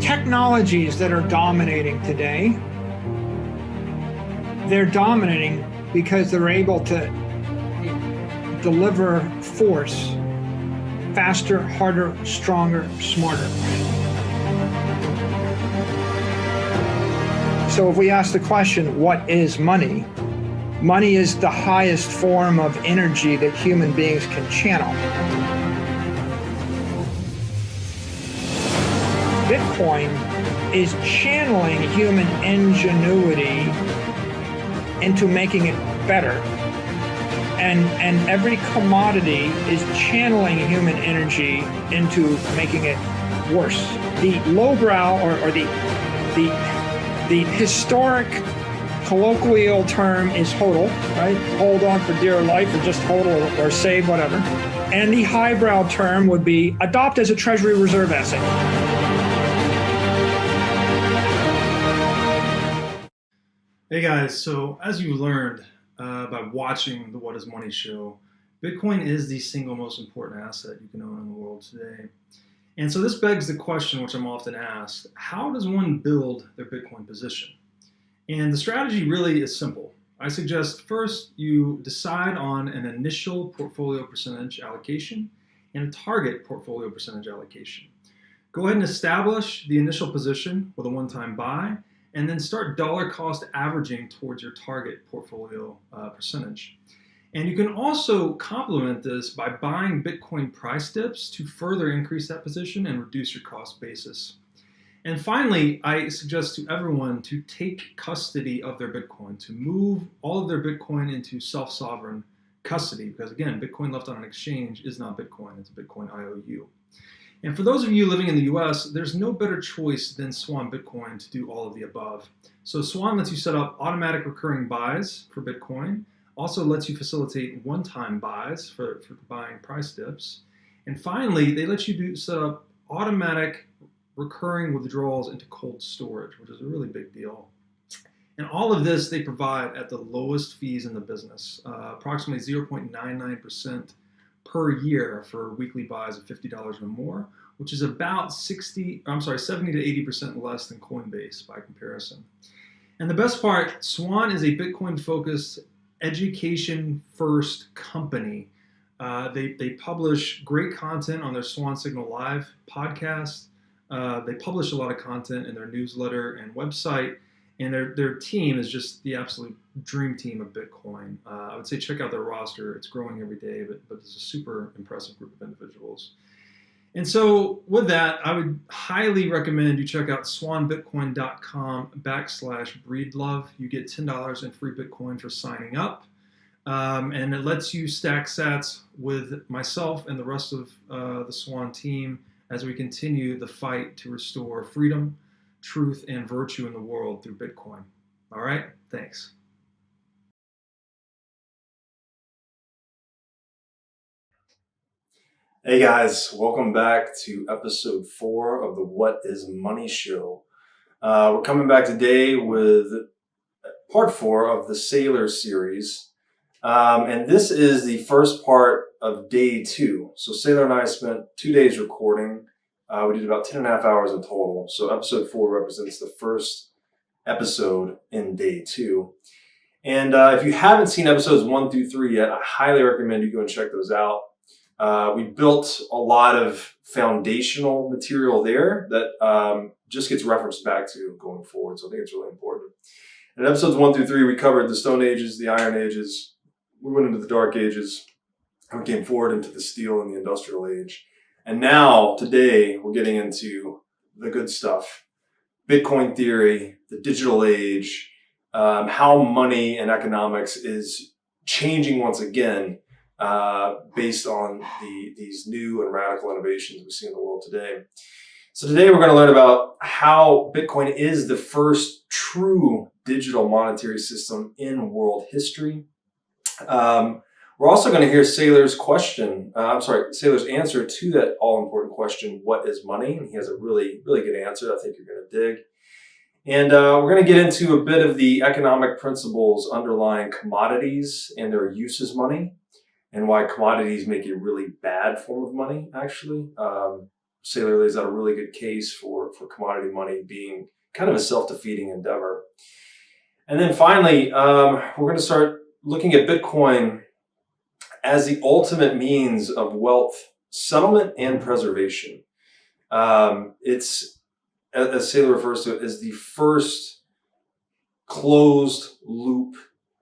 technologies that are dominating today, they're dominating because they're able to deliver force faster, harder, stronger, smarter. So if we ask the question, what is money? Money is the highest form of energy that human beings can channel. Bitcoin is channeling human ingenuity into making it better. And every commodity is channeling human energy into making it worse. The lowbrow or the historic colloquial term is HODL, right? Hold on for dear life, or just HODL or save, whatever. And the highbrow term would be adopt as a Treasury Reserve asset. Hey guys, so as you learned by watching the What is Money show, Bitcoin is the single most important asset you can own in the world today. And so this begs the question, which I'm often asked, how does one build their Bitcoin position? And the strategy really is simple. I suggest first you decide on an initial portfolio percentage allocation and a target portfolio percentage allocation. Go ahead and establish the initial position with a one-time buy, and then start dollar cost averaging towards your target portfolio percentage. And you can also complement this by buying Bitcoin price dips to further increase that position and reduce your cost basis. And finally, I suggest to everyone to take custody of their Bitcoin, to move all of their Bitcoin into self-sovereign custody, because again, Bitcoin left on an exchange is not Bitcoin, it's a Bitcoin IOU. And for those of you living in the US, there's no better choice than Swan Bitcoin to do all of the above. So Swan lets you set up automatic recurring buys for Bitcoin, also lets you facilitate one-time buys for buying price dips. And finally, they let you set up automatic recurring withdrawals into cold storage, which is a really big deal. And all of this they provide at the lowest fees in the business, approximately 0.99% per year for weekly buys of $50 or more, which is about 70 to 80% less than Coinbase by comparison. And the best part, Swan is a Bitcoin-focused, education-first company. They publish great content on their Swan Signal Live podcast. They publish a lot of content in their newsletter and website, and their team is just the absolute dream team of Bitcoin. I would say check out their roster. It's growing every day, but it's a super impressive group of individuals. And so with that, I would highly recommend you check out swanbitcoin.com/breedlove. You get $10 in free Bitcoin for signing up. And it lets you stack sats with myself and the rest of the Swan team as we continue the fight to restore freedom, truth, and virtue in the world through Bitcoin. All right, thanks. Hey guys, welcome back to episode 4 of the What is Money show. We're coming back today with part 4 of the Saylor series. And this is the first part of day 2. So Saylor and I spent 2 days recording. We did about 10.5 hours in total. So episode 4 represents the first episode in day 2. And if you haven't seen episodes 1 through 3 yet, I highly recommend you go and check those out. We built a lot of foundational material there that just gets referenced back to going forward. So I think it's really important. In episodes 1 through 3, we covered the Stone Ages, the Iron Ages. We went into the Dark Ages, and we came forward into the Steel and the Industrial Age. And now, today, we're getting into the good stuff. Bitcoin theory, the digital age, how money and economics is changing once again based on these new and radical innovations we see in the world today. So today we're going to learn about how Bitcoin is the first true digital monetary system in world history. We're also going to hear Saylor's answer to that all-important question, what is money? And he has a really, really good answer I think you're going to dig. And we're going to get into a bit of the economic principles underlying commodities and their use as money, and why commodities make a really bad form of money, actually. Saylor lays out a really good case for commodity money being kind of a self-defeating endeavor. And then finally, we're going to start looking at Bitcoin as the ultimate means of wealth settlement and preservation. It's, as Saylor refers to it, as the first closed loop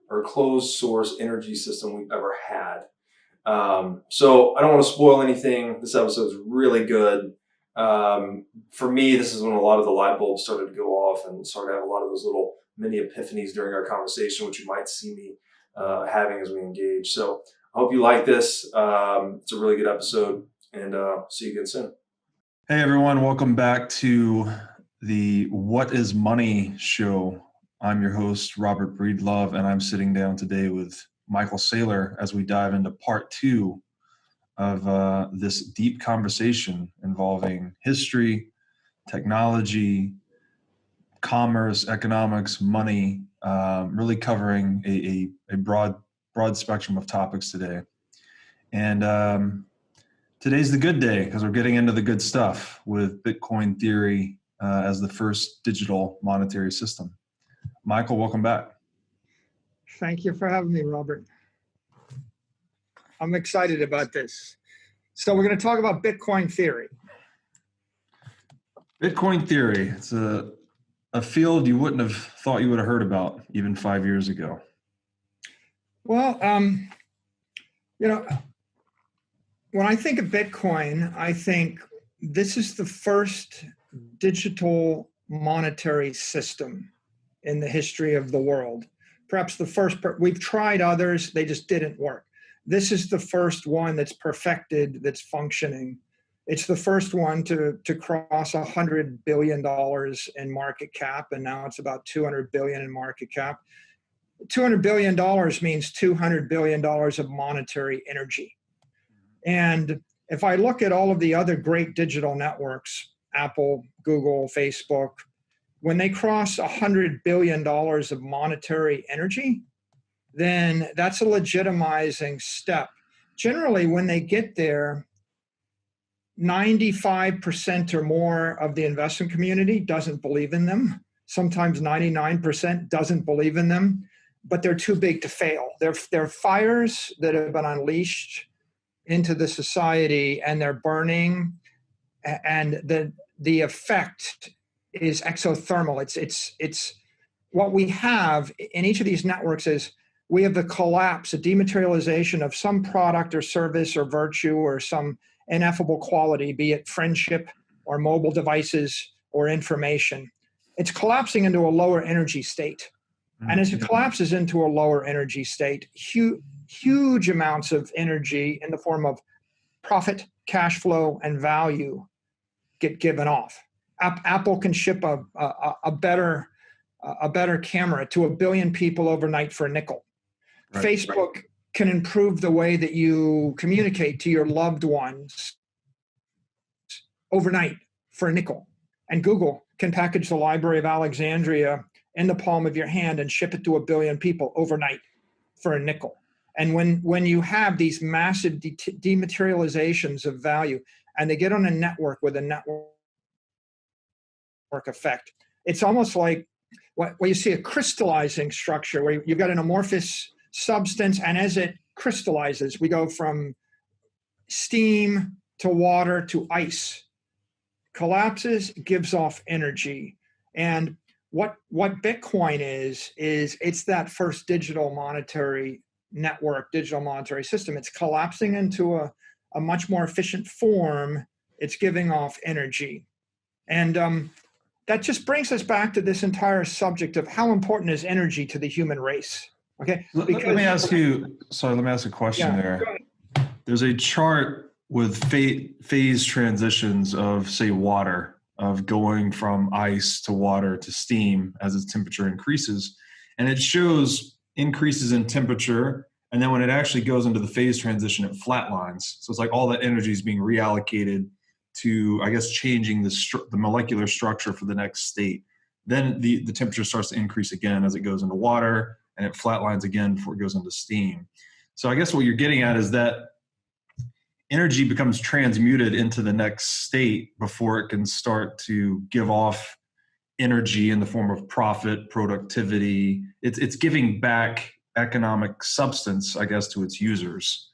or closed source energy system we've ever had. So I don't want to spoil anything. This episode is really good. For me, this is when a lot of the light bulbs started to go off and started to have a lot of those little mini epiphanies during our conversation, which you might see me having as we engage. So I hope you like this. It's a really good episode, and see you again soon. Hey everyone, welcome back to the What is Money show. I'm your host, Robert Breedlove, and I'm sitting down today with Michael Saylor as we dive into part 2 of this deep conversation involving history, technology, commerce, economics, money, really covering a broad spectrum of topics today. And today's the good day because we're getting into the good stuff with Bitcoin theory as the first digital monetary system. Michael, welcome back. Thank you for having me, Robert. I'm excited about this. So we're going to talk about Bitcoin theory. Bitcoin theory. It's a field you wouldn't have thought you would have heard about even 5 years ago. Well, when I think of Bitcoin, I think this is the first digital monetary system in the history of the world. Perhaps the first, we've tried others, they just didn't work. This is the first one that's perfected, that's functioning. It's the first one to cross $100 billion in market cap, and now it's about $200 billion in market cap. $200 billion means $200 billion of monetary energy. And if I look at all of the other great digital networks, Apple, Google, Facebook, when they cross $100 billion of monetary energy, then that's a legitimizing step. Generally, when they get there, 95% or more of the investment community doesn't believe in them. Sometimes 99% doesn't believe in them, but they're too big to fail. They're fires that have been unleashed into the society, and they're burning, and the effect is exothermal. It's what we have in each of these networks is we have the collapse, a dematerialization of some product or service or virtue or some ineffable quality, be it friendship or mobile devices or information. It's collapsing into a lower energy state. And as it collapses into a lower energy state, huge amounts of energy in the form of profit, cash flow, and value get given off. Apple can ship a better camera to 1 billion people overnight for a nickel. Right. Facebook can improve the way that you communicate to your loved ones overnight for a nickel. And Google can package the Library of Alexandria in the palm of your hand and ship it to 1 billion people overnight for a nickel. And when you have these massive dematerializations of value, and they get on a network with a network effect, it's almost like what you see a crystallizing structure where you've got an amorphous substance, and as it crystallizes, we go from steam to water to ice. Collapses, gives off energy. And what Bitcoin is it's that first digital monetary network, digital monetary system. It's collapsing into a much more efficient form. It's giving off energy. And that just brings us back to this entire subject of how important is energy to the human race. Okay. Let me ask a question there. There's a chart with phase transitions of, say, water, of going from ice to water to steam as its temperature increases. And it shows increases in temperature. And then when it actually goes into the phase transition, it flatlines. So it's like all that energy is being reallocated to, I guess, changing the molecular structure for the next state. Then the temperature starts to increase again as it goes into water, and it flatlines again before it goes into steam. So I guess what you're getting at is that energy becomes transmuted into the next state before it can start to give off energy in the form of profit, productivity. It's giving back economic substance, I guess, to its users.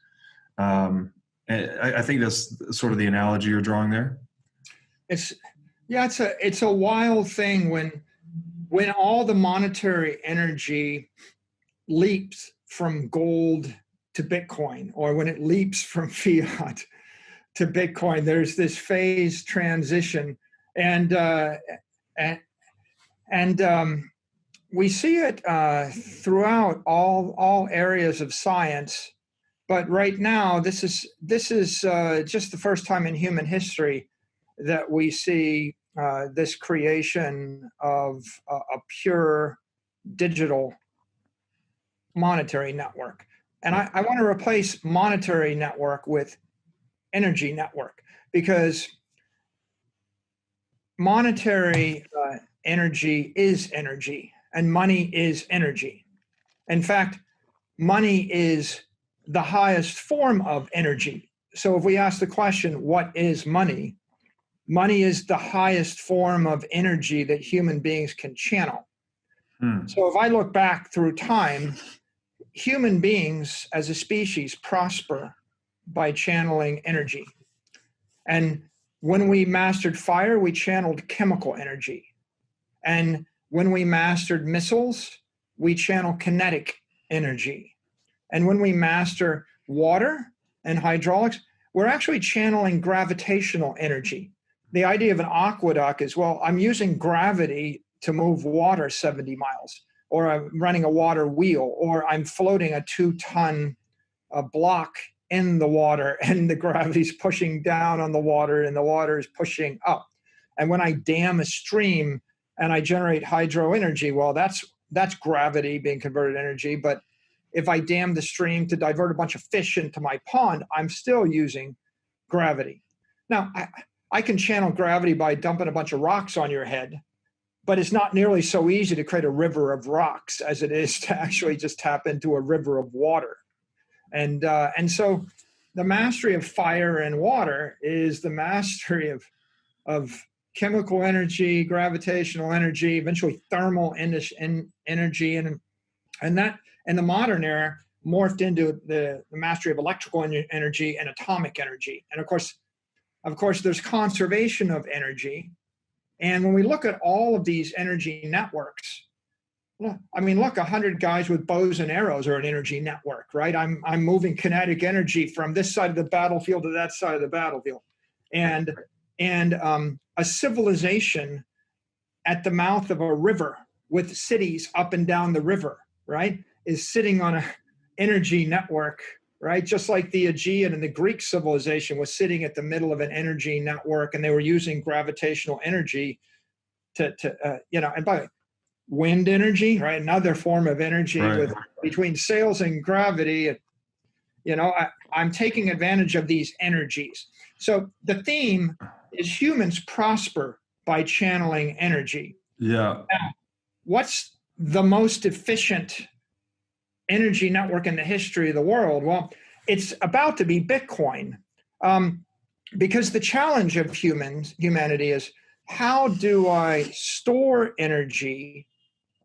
And I think that's sort of the analogy you're drawing there. It's a wild thing when all the monetary energy leaps from gold to Bitcoin, or when it leaps from fiat to Bitcoin. There's this phase transition, and we see it throughout all areas of science. But right now, this is just the first time in human history that we see this creation of a pure digital monetary network. And I want to replace monetary network with energy network, because monetary energy is energy, and money is energy. In fact, money is the highest form of energy. So if we ask the question, what is money? Money is the highest form of energy that human beings can channel. So if I look back through time, human beings as a species prosper by channeling energy. And when we mastered fire, we channeled chemical energy. And when we mastered missiles, we channel kinetic energy. And when we master water and hydraulics, we're actually channeling gravitational energy. The idea of an aqueduct is, well, I'm using gravity to move water 70 miles, or I'm running a water wheel, or I'm floating a 2-ton block in the water, and the gravity's pushing down on the water and the water is pushing up. And when I dam a stream and I generate hydro energy, well, that's gravity being converted to energy. But if I dam the stream to divert a bunch of fish into my pond, I'm still using gravity. Now, I can channel gravity by dumping a bunch of rocks on your head, but it's not nearly so easy to create a river of rocks as it is to actually just tap into a river of water. And so the mastery of fire and water is the mastery of chemical energy, gravitational energy, eventually thermal energy, and that in the modern era morphed into the mastery of electrical energy and atomic energy. And of course, there's conservation of energy. And when we look at all of these energy networks, I mean, look, 100 guys with bows and arrows are an energy network, right? I'm moving kinetic energy from this side of the battlefield to that side of the battlefield. And a civilization at the mouth of a river with cities up and down the river, right, is sitting on an energy network, right? Just like the Aegean and the Greek civilization was sitting at the middle of an energy network, and they were using gravitational energy to and by the way, wind energy, right? Another form of energy, right, between sails and gravity. I'm taking advantage of these energies. So the theme is humans prosper by channeling energy. Yeah. Now, what's the most efficient energy network in the history of the world? Well, it's about to be Bitcoin, because the challenge of humanity is, how do I store energy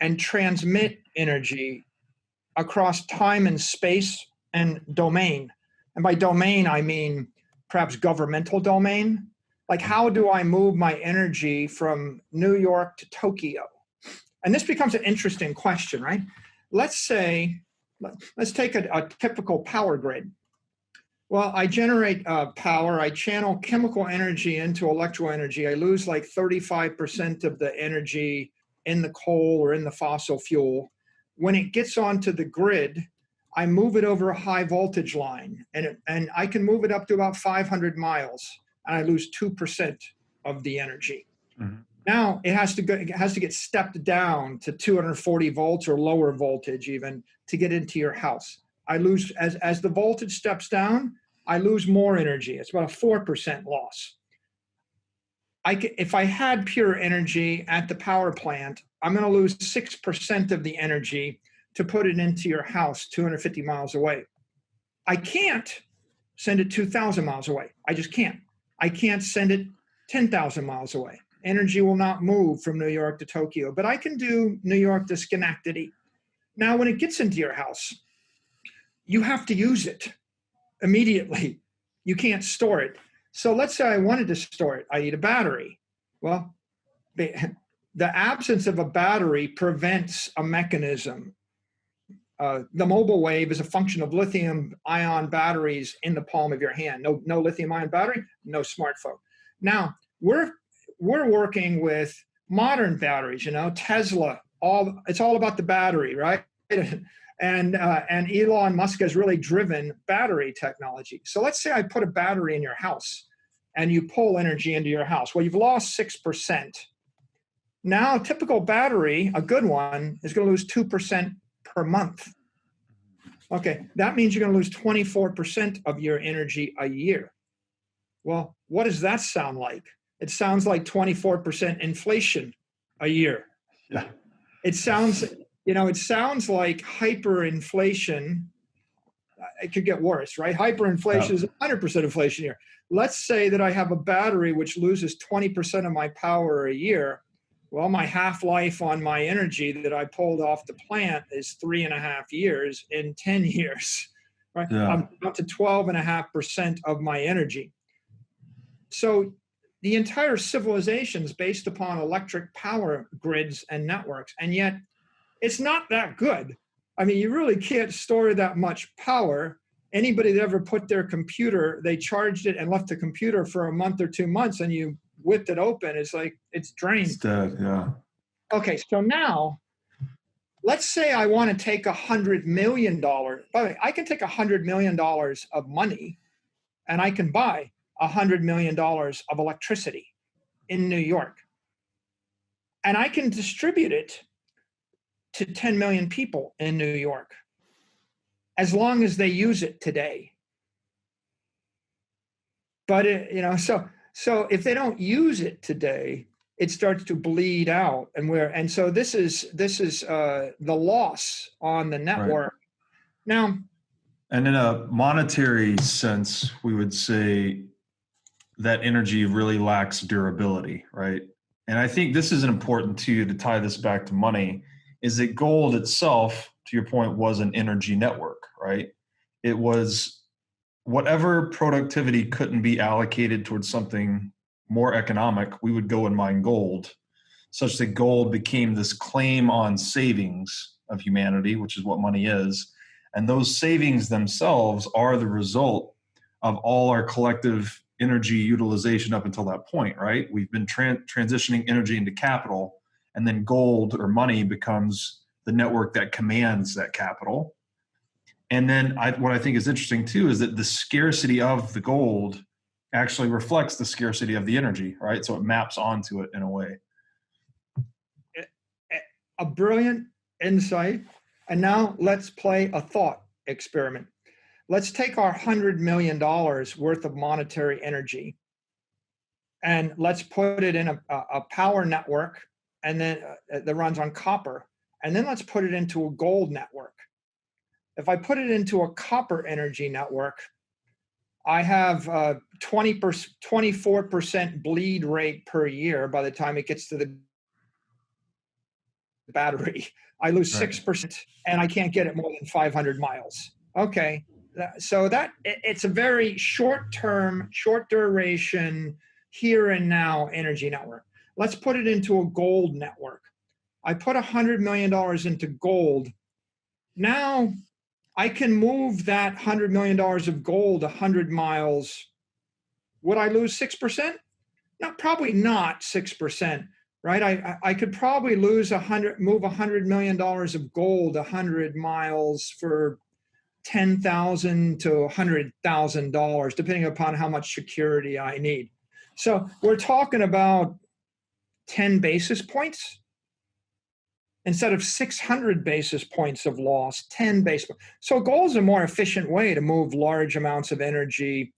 and transmit energy across time and space and domain? And by domain, I mean perhaps governmental domain. Like, how do I move my energy from New York to Tokyo? And this becomes an interesting question, right? Let's take a typical power grid. Well, I generate power, I channel chemical energy into electrical energy. I lose like 35% of the energy in the coal or in the fossil fuel. When it gets onto the grid, I move it over a high voltage line, and I can move it up to about 500 miles, and I lose 2% of the energy. Mm-hmm. Now it has to get stepped down to 240 volts or lower voltage even to get into your house. I lose, as the voltage steps down, I lose more energy. It's about a 4% loss. If I had pure energy at the power plant, I'm going to lose 6% of the energy to put it into your house 250 miles away. I can't send it 2,000 miles away. I just can't. I can't send it 10,000 miles away. Energy will not move from New York to Tokyo, but I can do New York to Schenectady. Now, when it gets into your house, you have to use it immediately. You can't store it. So let's say I wanted to store it. I need a battery. Well, the absence of a battery prevents a mechanism. The mobile wave is a function of lithium-ion batteries in the palm of your hand. No lithium-ion battery, no smartphone. Now, we're working with modern batteries, Tesla. It's all about the battery, right? And Elon Musk has really driven battery technology. So let's say I put a battery in your house and you pull energy into your house. Well, you've lost 6%. Now, a typical battery, a good one, is going to lose 2% per month. Okay, that means you're going to lose 24% of your energy a year. Well, what does that sound like? It sounds like 24% inflation a year. Yeah. It sounds like hyperinflation. It could get worse, right? Hyperinflation is 100% inflation here. Let's say that I have a battery which loses 20% of my power a year. Well, my half-life on my energy that I pulled off the plant is 3.5 years. In 10 years, right? Yeah. I'm up to 12.5% of my energy. So the entire civilization is based upon electric power grids and networks, and yet it's not that good. I mean, you really can't store that much power. Anybody that ever put their computer, they charged it and left the computer for a month or 2 months, and you whipped it open, it's like it's drained. It's dead, yeah. Okay, so now let's say I want to take $100 million. By the way, I can take $100 million of money and I can buy $100 million of electricity in New York. And I can distribute it to 10 million people in New York, as long as they use it today. But so if they don't use it today, it starts to bleed out, and so this is the loss on the network. Right. Now, and in a monetary sense, we would say that energy really lacks durability, right? And I think this is important too, to tie this back to money, is that gold itself, to your point, was an energy network, right? It was whatever productivity couldn't be allocated towards something more economic, we would go and mine gold, such that gold became this claim on savings of humanity, which is what money is. And those savings themselves are the result of all our collective energy utilization up until that point, right? We've been transitioning energy into capital, and then gold or money becomes the network that commands that capital. And then what I think is interesting too is that the scarcity of the gold actually reflects the scarcity of the energy, right? So it maps onto it in a way. A brilliant insight. And now let's play a thought experiment. Let's take our $100 million worth of monetary energy and let's put it in a power network, and then that runs on copper. And then let's put it into a gold network. If I put it into a copper energy network, I have 24% bleed rate per year by the time it gets to the battery. I lose 6% and I can't get it more than 500 miles. Okay, so it's a very short-term, short duration, here and now energy network. Let's put it into a gold network. I put $100 million into gold. Now I can move that $100 million of gold 100 miles. Would I lose 6%? No, probably not 6%, right? I could probably move $100 million of gold 100 miles for $10,000 to $100,000, depending upon how much security I need. So we're talking about 10 basis points. Instead of 600 basis points of loss, 10 basis points. So gold is a more efficient way to move large amounts of energy,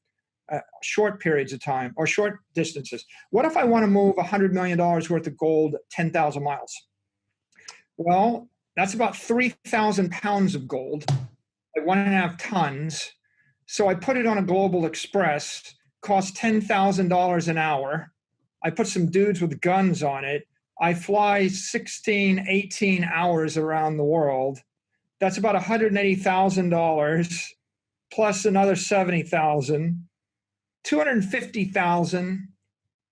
short periods of time or short distances. What if I want to move $100 million worth of gold 10,000 miles? Well, that's about 3,000 pounds of gold, like 1.5 tons. So I put it on a Global Express, cost $10,000 an hour. I put some dudes with guns on it. I fly 16, 18 hours around the world. That's about $180,000 plus another $70,000, $250,000.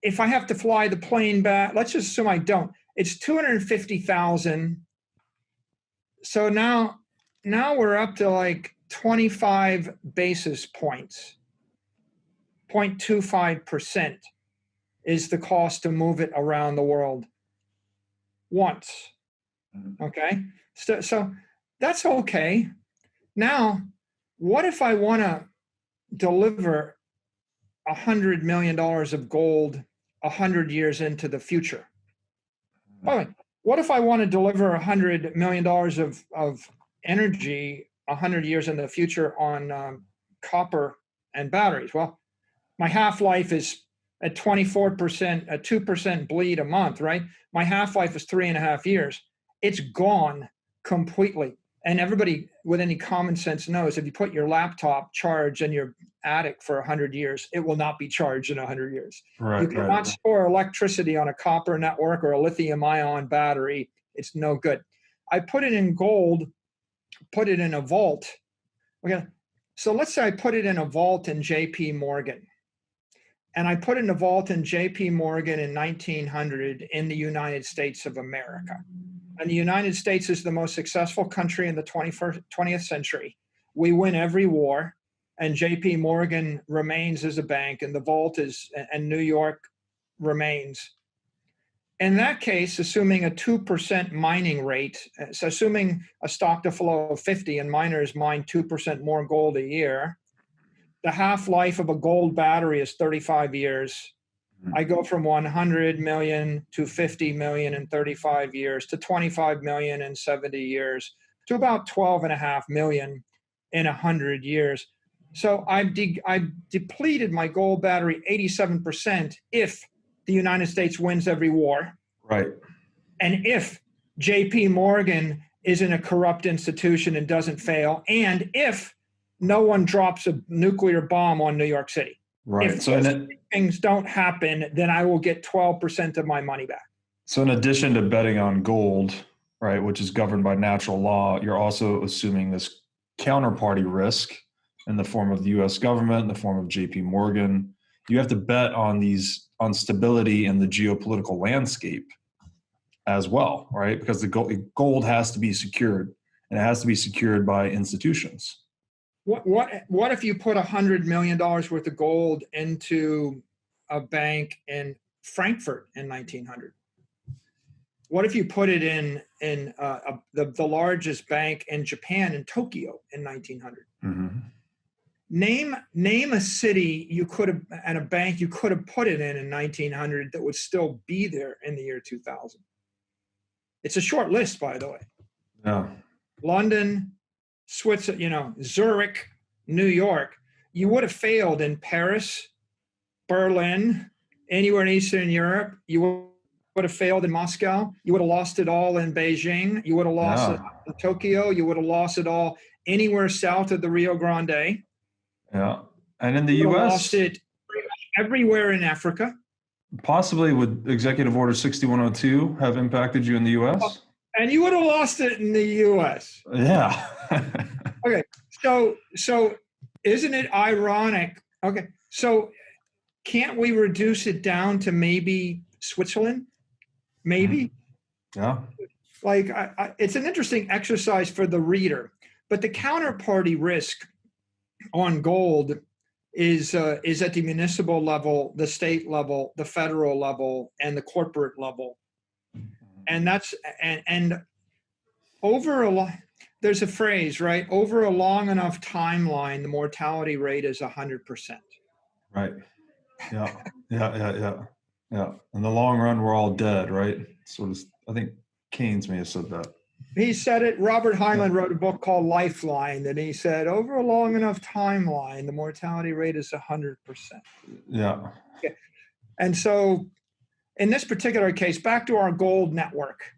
If I have to fly the plane back, let's just assume I don't. It's $250,000. So now we're up to like 25 basis points. 0.25% is the cost to move it around the world once. Okay? So that's okay. Now, what if I want to deliver $100 million of gold 100 years into the future? By the way, what if I want to deliver $100 million of energy 100 years in the future on copper and batteries? Well, my half-life is at 24%, a 2% bleed a month, right? My half-life is 3.5 years. It's gone completely. And everybody with any common sense knows if you put your laptop charged in your attic for 100 years, it will not be charged in 100 years. Right, you cannot store electricity on a copper network or a lithium-ion battery. It's no good. I put it in gold, put it in a vault. Okay, so let's say I put it in a vault in J.P. Morgan. And I put it in a vault in J.P. Morgan in 1900 in the United States of America. And the United States is the most successful country in the 20th century. We win every war, and J.P. Morgan remains as a bank, and the vault is, and New York remains. In that case, assuming a 2% mining rate, so assuming a stock to flow of 50 and miners mine 2% more gold a year, the half-life of a gold battery is 35 years. I go from 100 million to 50 million in 35 years to 25 million in 70 years to about 12.5 million in 100 years. So I've depleted my gold battery 87% if the United States wins every war. Right. And if J.P. Morgan isn't a corrupt institution and doesn't fail, and if no one drops a nuclear bomb on New York City. Right. If those things don't happen, then I will get 12% of my money back. So in addition to betting on gold, right, which is governed by natural law, you're also assuming this counterparty risk in the form of the U.S. government, in the form of J.P. Morgan. You have to bet on stability in the geopolitical landscape as well, right? Because the gold has to be secured, and it has to be secured by institutions. What if you put $100 million worth of gold into a bank in Frankfurt in 1900? What if you put it in the largest bank in Japan in Tokyo in 1900? Mm-hmm. Name a city you could have and a bank you could have put it in 1900 that would still be there in the year 2000. It's a short list, by the way. Yeah. London, Switzerland, Zurich, New York. You would have failed in Paris, Berlin, anywhere in Eastern Europe. You would have failed in Moscow. You would have lost it all in Beijing. You would have lost it in Tokyo. You would have lost it all anywhere south of the Rio Grande. Yeah. And in the you U.S.? Lost it everywhere in Africa. Possibly would Executive Order 6102 have impacted you in the U.S.? And you would have lost it in the U.S. Yeah. Okay. So isn't it ironic? Okay. So can't we reduce it down to maybe Switzerland? Maybe. Yeah. Like it's an interesting exercise for the reader, but the counterparty risk on gold is at the municipal level, the state level, the federal level, and the corporate level. And that's and over there's a phrase, right? Over a long enough timeline, the mortality rate is 100%. Right. Yeah. Yeah. In the long run, we're all dead, right? Sort of. I think Keynes may have said that. He said it. Robert Heinlein wrote a book called Lifeline, and he said over a long enough timeline, the mortality rate is 100%. Yeah. Okay. And so, in this particular case, back to our gold network.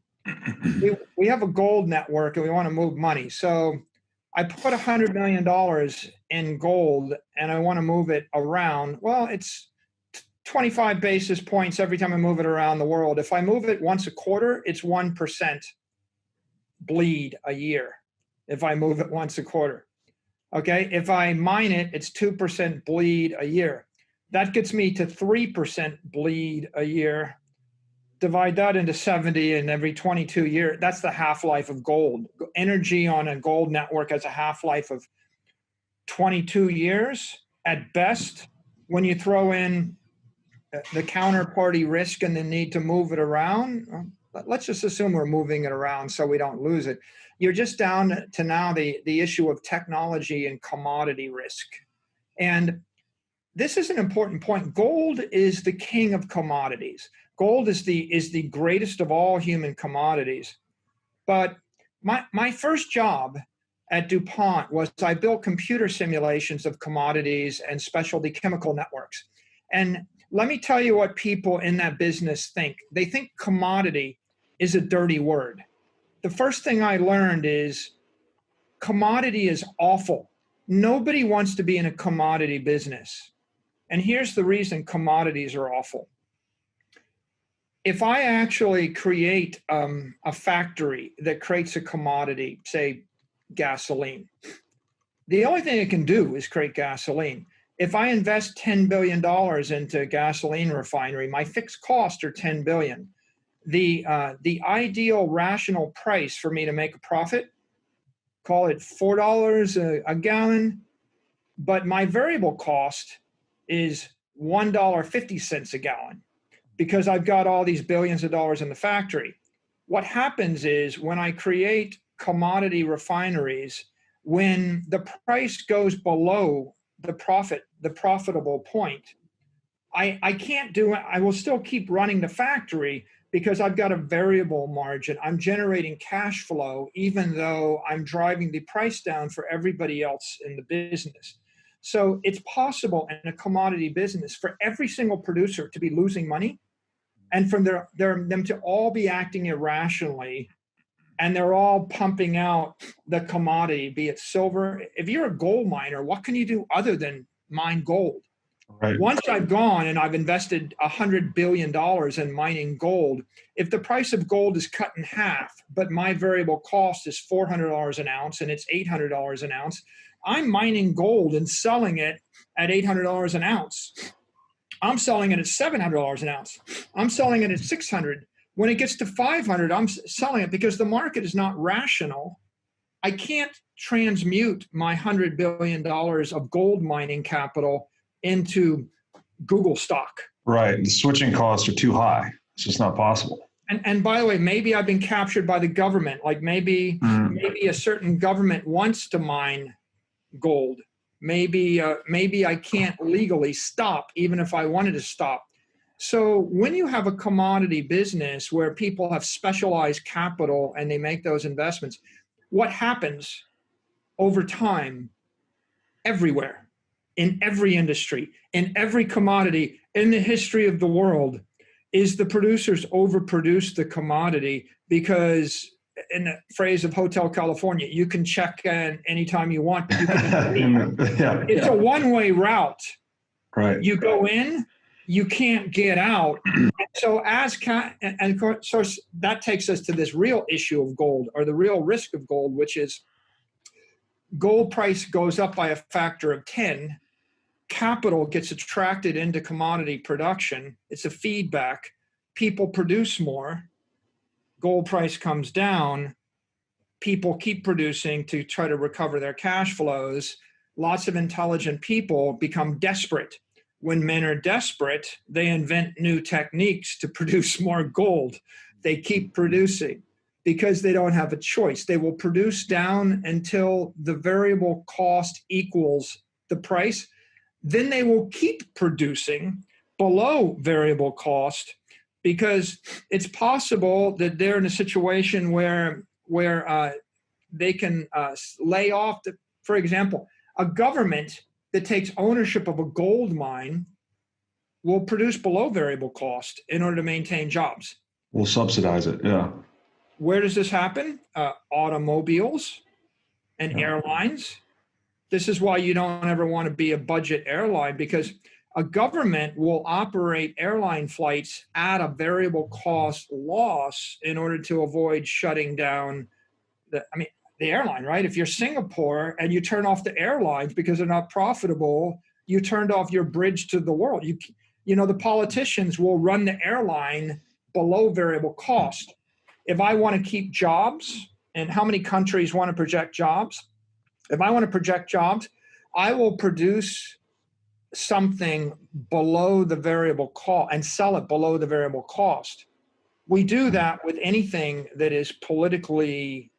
We have a gold network and we want to move money. So I put $100 million in gold and I want to move it around. Well, it's 25 basis points every time I move it around the world. If I move it once a quarter, it's 1% bleed a year. If I move it once a quarter. Okay. If I mine it, it's 2% bleed a year. That gets me to 3% bleed a year. Divide that into 70 and every 22 years, that's the half-life of gold. Energy on a gold network has a half-life of 22 years at best. When you throw in the counterparty risk and the need to move it around, let's just assume we're moving it around so we don't lose it. You're just down to now the issue of technology and commodity risk. And this is an important point. Gold is the king of commodities. Gold is the greatest of all human commodities. But my first job at DuPont was I built computer simulations of commodities and specialty chemical networks. And let me tell you what people in that business think. They think commodity is a dirty word. The first thing I learned is commodity is awful. Nobody wants to be in a commodity business. And here's the reason commodities are awful. If I actually create a factory that creates a commodity, say gasoline, the only thing it can do is create gasoline. If I invest $10 billion into a gasoline refinery, my fixed costs are $10 billion. The ideal rational price for me to make a profit, call it $4 a gallon, but my variable cost is $1.50 a gallon because I've got all these billions of dollars in the factory. What happens is when I create commodity refineries, when the price goes below the profitable point, I can't do it. I will still keep running the factory because I've got a variable margin. I'm generating cash flow, even though I'm driving the price down for everybody else in the business. So it's possible in a commodity business for every single producer to be losing money and for them to all be acting irrationally, and they're all pumping out the commodity, be it silver. If you're a gold miner, what can you do other than mine gold? Right. Once I've gone and I've invested $100 billion in mining gold, if the price of gold is cut in half, but my variable cost is $400 an ounce and it's $800 an ounce, I'm mining gold and selling it at $800 an ounce. I'm selling it at $700 an ounce. I'm selling it at $600. When it gets to $500, I'm selling it because the market is not rational. I can't transmute my $100 billion of gold mining capital into Google stock. Right. The switching costs are too high. It's just not possible. And by the way, maybe I've been captured by the government. Like maybe a certain government wants to mine gold. Maybe I can't legally stop, even if I wanted to stop. So when you have a commodity business where people have specialized capital and they make those investments, what happens over time everywhere, in every industry, in every commodity, in the history of the world, is the producers overproduce the commodity because, in the phrase of Hotel California, you can check in anytime you want, but you can It's a one-way route. Right. You go in, you can't get out. So so that takes us to this real issue of gold, or the real risk of gold, which is gold price goes up by a factor of 10. Capital gets attracted into commodity production. It's a feedback. People produce more. Gold price comes down. People keep producing to try to recover their cash flows. Lots of intelligent people become desperate. When men are desperate, they invent new techniques to produce more gold. They keep producing because they don't have a choice. They will produce down until the variable cost equals the price. Then they will keep producing below variable cost because it's possible that they're in a situation where they can lay off. For example, a government that takes ownership of a gold mine will produce below variable cost in order to maintain jobs. We'll subsidize it, yeah. Where does this happen? Automobiles and airlines. This is why you don't ever want to be a budget airline, because a government will operate airline flights at a variable cost loss in order to avoid shutting down the airline, right? If you're Singapore and you turn off the airlines because they're not profitable, you turned off your bridge to the world. You know, the politicians will run the airline below variable cost. If I want to keep jobs, and how many countries want to project jobs? If I want to project jobs, I will produce something below the variable cost and sell it below the variable cost. We do that with anything that is politically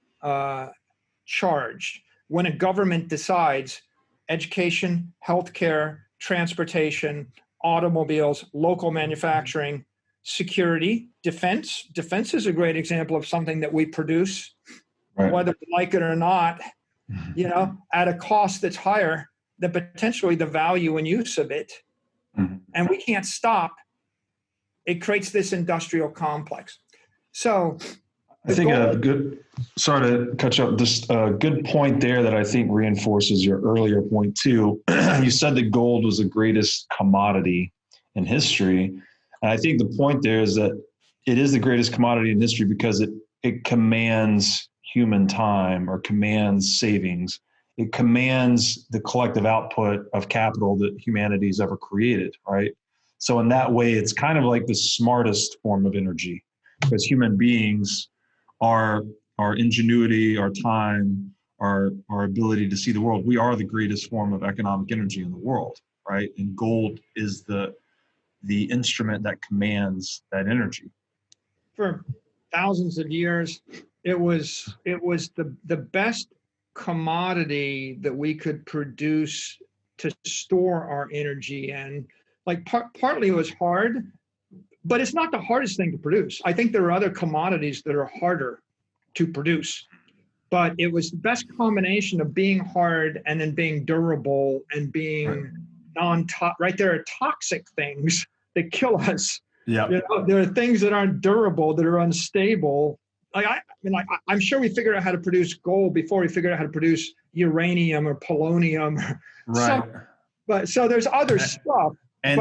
charged. When a government decides education, healthcare, transportation, automobiles, local manufacturing, security, defense. Defense is a great example of something that we produce, right, whether we like it or not, you know, at a cost that's higher than potentially the value and use of it. Mm-hmm. And we can't stop. It creates this industrial complex. So I think a good, sorry to cut you up, just a good point there that I think reinforces your earlier point too. You said that gold was the greatest commodity in history. And I think the point there is that it is the greatest commodity in history because it commands human time or commands savings. It commands the collective output of capital that humanity's ever created, right? So in that way, it's kind of like the smartest form of energy, because human beings, our ingenuity, our time, our ability to see the world, we are the greatest form of economic energy in the world, right? And gold is the instrument that commands that energy. For thousands of years, it was the best commodity that we could produce to store our energy in. Like partly it was hard, but it's not the hardest thing to produce. I think there are other commodities that are harder to produce, but it was the best combination of being hard and then being durable and being right? There are toxic things that kill us. Yeah, you know, there are things that aren't durable, that are unstable. I'm sure we figured out how to produce gold before we figured out how to produce uranium or polonium. Right. But so there's other stuff. And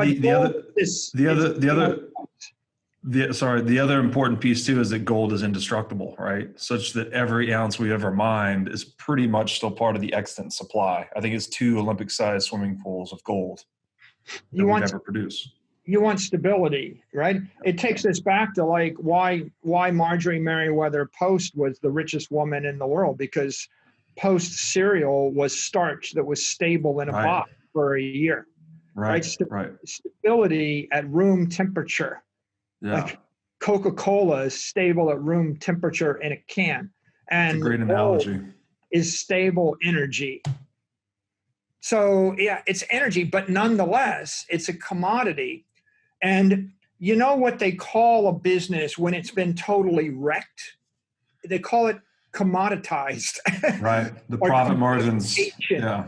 the other important piece too is that gold is indestructible, right? Such that every ounce we ever mined is pretty much still part of the extant supply. I think it's 2 Olympic-sized swimming pools of gold that we've ever produced. You want stability, right? It takes us back to like why Marjorie Merriweather Post was the richest woman in the world, because Post cereal was starch that was stable in a box for a year. Right. Stability at room temperature. Yeah. Like Coca-Cola is stable at room temperature in a can. And it's a great analogy. Is stable energy. So yeah, it's energy, but nonetheless, it's a commodity. And you know what they call a business when it's been totally wrecked? They call it commoditized. Right. The profit margins. Yeah.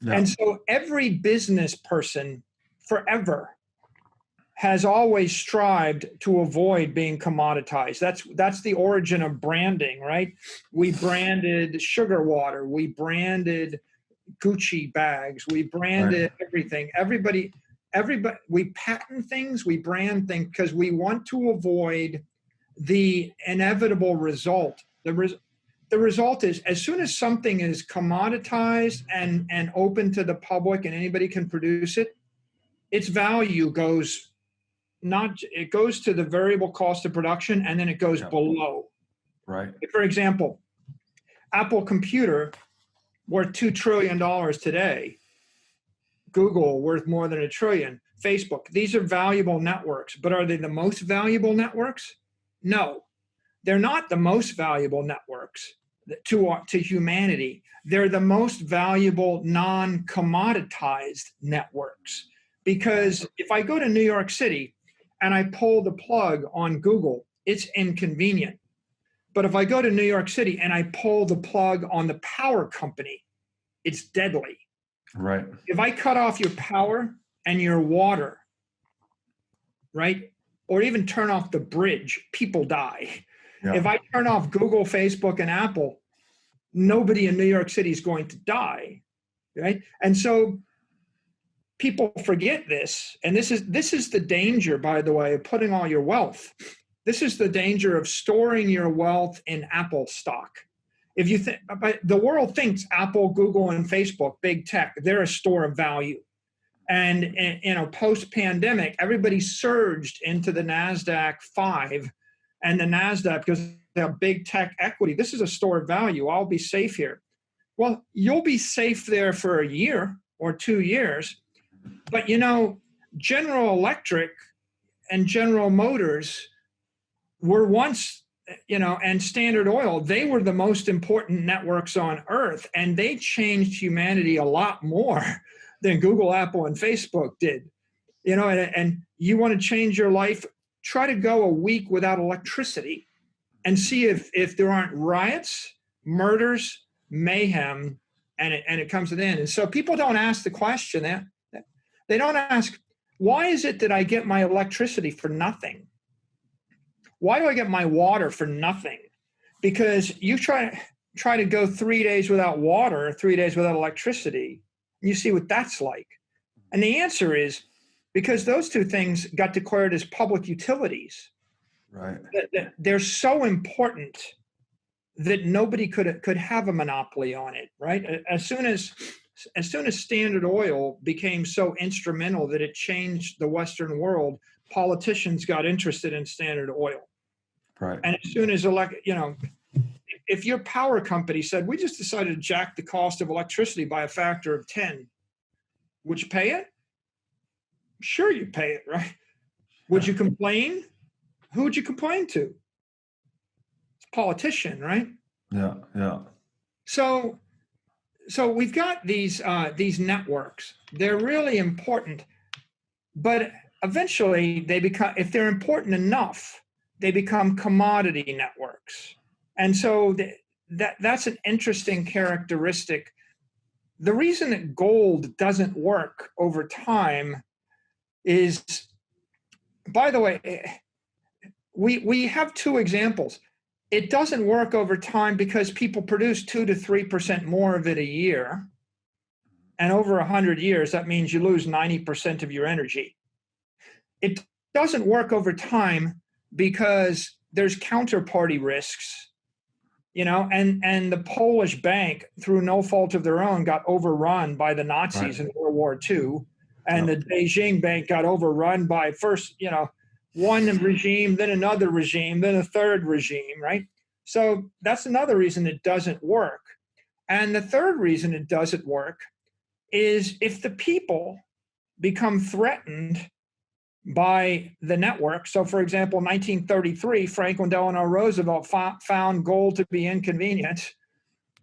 And so every business person forever has always strived to avoid being commoditized. That's the origin of branding, right? We branded sugar water. We branded Gucci bags. We branded everything. Everybody, we patent things, we brand things because we want to avoid the inevitable result. The result is, as soon as something is commoditized and open to the public and anybody can produce it, its value goes to the variable cost of production, and then it goes below. Right. For example, Apple Computer worth $2 trillion today. Google worth more than $1 trillion. Facebook. These are valuable networks, but are they the most valuable networks? No. They're not the most valuable networks to humanity. They're the most valuable non-commoditized networks. Because if I go to New York City and I pull the plug on Google, it's inconvenient. But if I go to New York City and I pull the plug on the power company, it's deadly. Right. If I cut off your power and your water, right, or even turn off the bridge, people die. Yeah. If I turn off Google, Facebook, and Apple, nobody in New York City is going to die, right? And so people forget this, and this is the danger, by the way, of putting all your wealth. This is the danger of storing your wealth in Apple stock. If you think, but the world thinks Apple, Google, and Facebook, big tech, they're a store of value. And post-pandemic, everybody surged into the NASDAQ 5 and the NASDAQ because they have big tech equity. This is a store of value. I'll be safe here. Well, you'll be safe there for a year or 2 years. But, General Electric and General Motors were once, and Standard Oil, they were the most important networks on earth, and they changed humanity a lot more than Google, Apple, and Facebook did. And you want to change your life, try to go a week without electricity and see if there aren't riots, murders, mayhem, and it comes to the end. And so people don't ask the question, they don't ask, why is it that I get my electricity for nothing? Why do I get my water for nothing? Because you try to go 3 days without water, 3 days without electricity, and you see what that's like. And the answer is because those two things got declared as public utilities. Right. They're so important that nobody could have a monopoly on it, right? As soon as Standard Oil became so instrumental that it changed the Western world, politicians got interested in Standard Oil. Right. And as soon as if your power company said, we just decided to jack the cost of electricity by a factor of 10, would you pay it? Sure, you'd pay it, right? Would you complain? Who would you complain to? It's a politician, right? Yeah, yeah. So we've got these networks. They're really important, but eventually they become, if they're important enough, they become commodity networks. And so that's an interesting characteristic. The reason that gold doesn't work over time is, by the way, we have two examples. It doesn't work over time because people produce 2 to 3% more of it a year. And over 100 years, that means you lose 90% of your energy. It doesn't work over time because there's counterparty risks, and the Polish bank, through no fault of their own, got overrun by the Nazis in World War II. And the Beijing bank got overrun by first, one regime, then another regime, then a third regime, right? So that's another reason it doesn't work. And the third reason it doesn't work is if the people become threatened by the network. So, for example, 1933, Franklin Delano Roosevelt found gold to be inconvenient.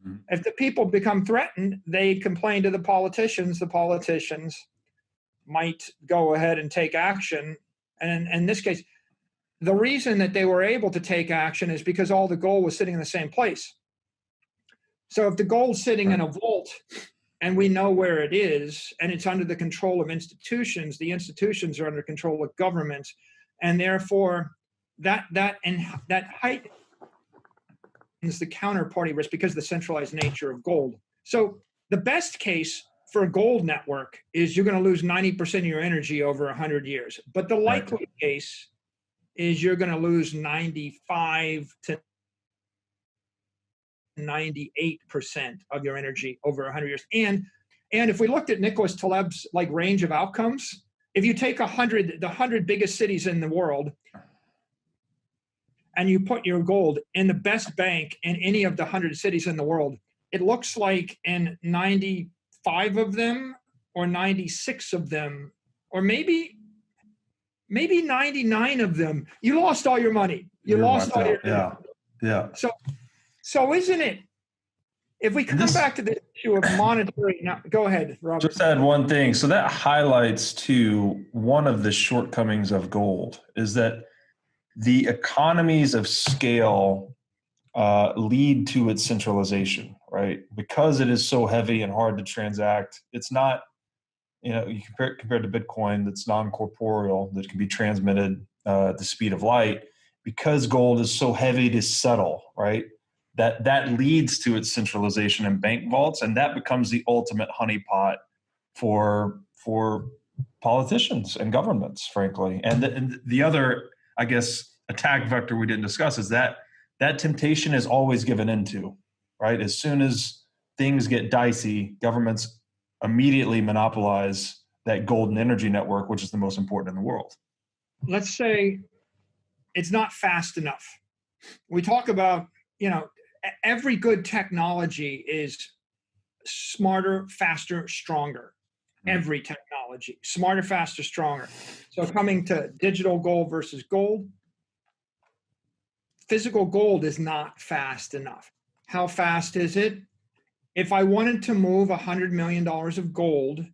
Mm-hmm. If the people become threatened, they complain to the politicians. The politicians might go ahead and take action. And in this case, the reason that they were able to take action is because all the gold was sitting in the same place. So if the gold's sitting in a vault and we know where it is and it's under the control of institutions, the institutions are under control of governments, and therefore that heightens the counterparty risk because of the centralized nature of gold. So the best case for a gold network is you're going to lose 90% of your energy over 100 years. But the likely case is you're going to lose 95 to 98% of your energy over 100 years. And if we looked at Nicholas Taleb's range of outcomes, if you take the 100 biggest cities in the world and you put your gold in the best bank in any of the 100 cities in the world, it looks like in 95 of them or 96 of them, or maybe 99 of them, you lost all your money. You lost all your money. Yeah. So isn't it, if we come back to the issue of monetary, now, go ahead, Robert. Just add one thing. So that highlights to one of the shortcomings of gold is that the economies of scale lead to its centralization, right? Because it is so heavy and hard to transact. It's not, you compared to Bitcoin that's non-corporeal, that can be transmitted at the speed of light. Because gold is so heavy to settle, right? that leads to its centralization in bank vaults, and that becomes the ultimate honeypot for politicians and governments, frankly. And the other, I guess, attack vector we didn't discuss is that temptation is always given into, right? As soon as things get dicey, governments immediately monopolize that golden energy network, which is the most important in the world. Let's say it's not fast enough. We talk about, every good technology is smarter, faster, stronger. Every technology, smarter, faster, stronger. So coming to digital gold versus gold, physical gold is not fast enough. How fast is it? If I wanted to move $100 million of gold,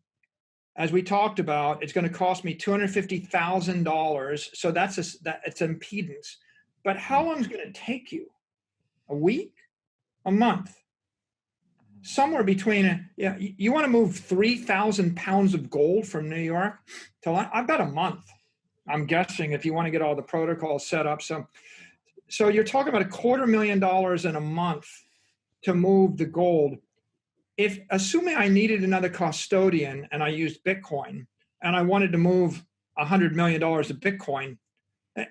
as we talked about, it's going to cost me $250,000. So it's impedance. But how long is it going to take you? A week? A month? Somewhere between, you want to move 3,000 pounds of gold from New York to, I bet a month, I'm guessing, if you want to get all the protocols set up. So you're talking about $250,000 in a month to move the gold. Assuming I needed another custodian and I used Bitcoin and I wanted to move $100 million of Bitcoin,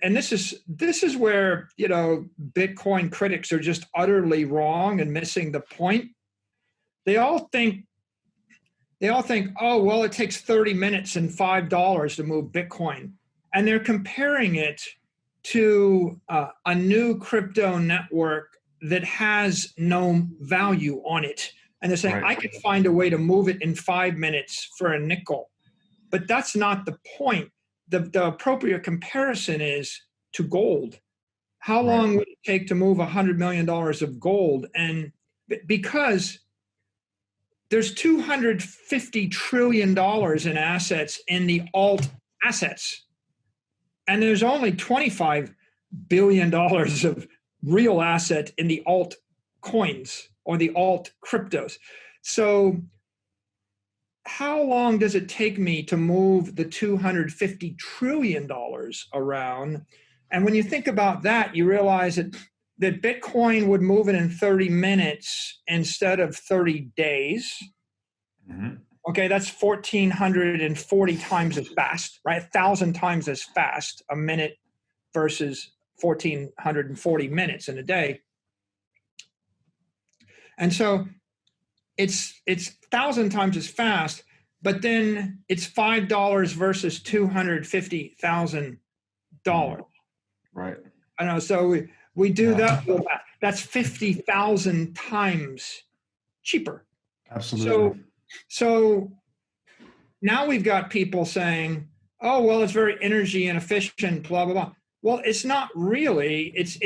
and this is where, Bitcoin critics are just utterly wrong and missing the point. They all think, oh, well, it takes 30 minutes and $5 to move Bitcoin. And they're comparing it to a new crypto network that has no value on it. And they're saying, right. I can find a way to move it in 5 minutes for a nickel. But that's not the point. The appropriate comparison is to gold. How long would it take to move $100 million of gold? And because there's $250 trillion in assets in the alt assets. And there's only $25 billion of real asset in the alt coins or the alt cryptos. So how long does it take me to move the $250 trillion around? And when you think about that, you realize that Bitcoin would move it in 30 minutes instead of 30 days. Mm-hmm. Okay, that's 1,440 times as fast, right? 1,000 times as fast a minute versus 1,440 minutes in a day. And so it's 1,000 times as fast, but then it's $5 versus $250,000. Right. I know. So we do that. That's 50,000 times cheaper. Absolutely. So now we've got people saying, "Oh, well, it's very energy inefficient." Blah blah blah. Well, it's not really. It's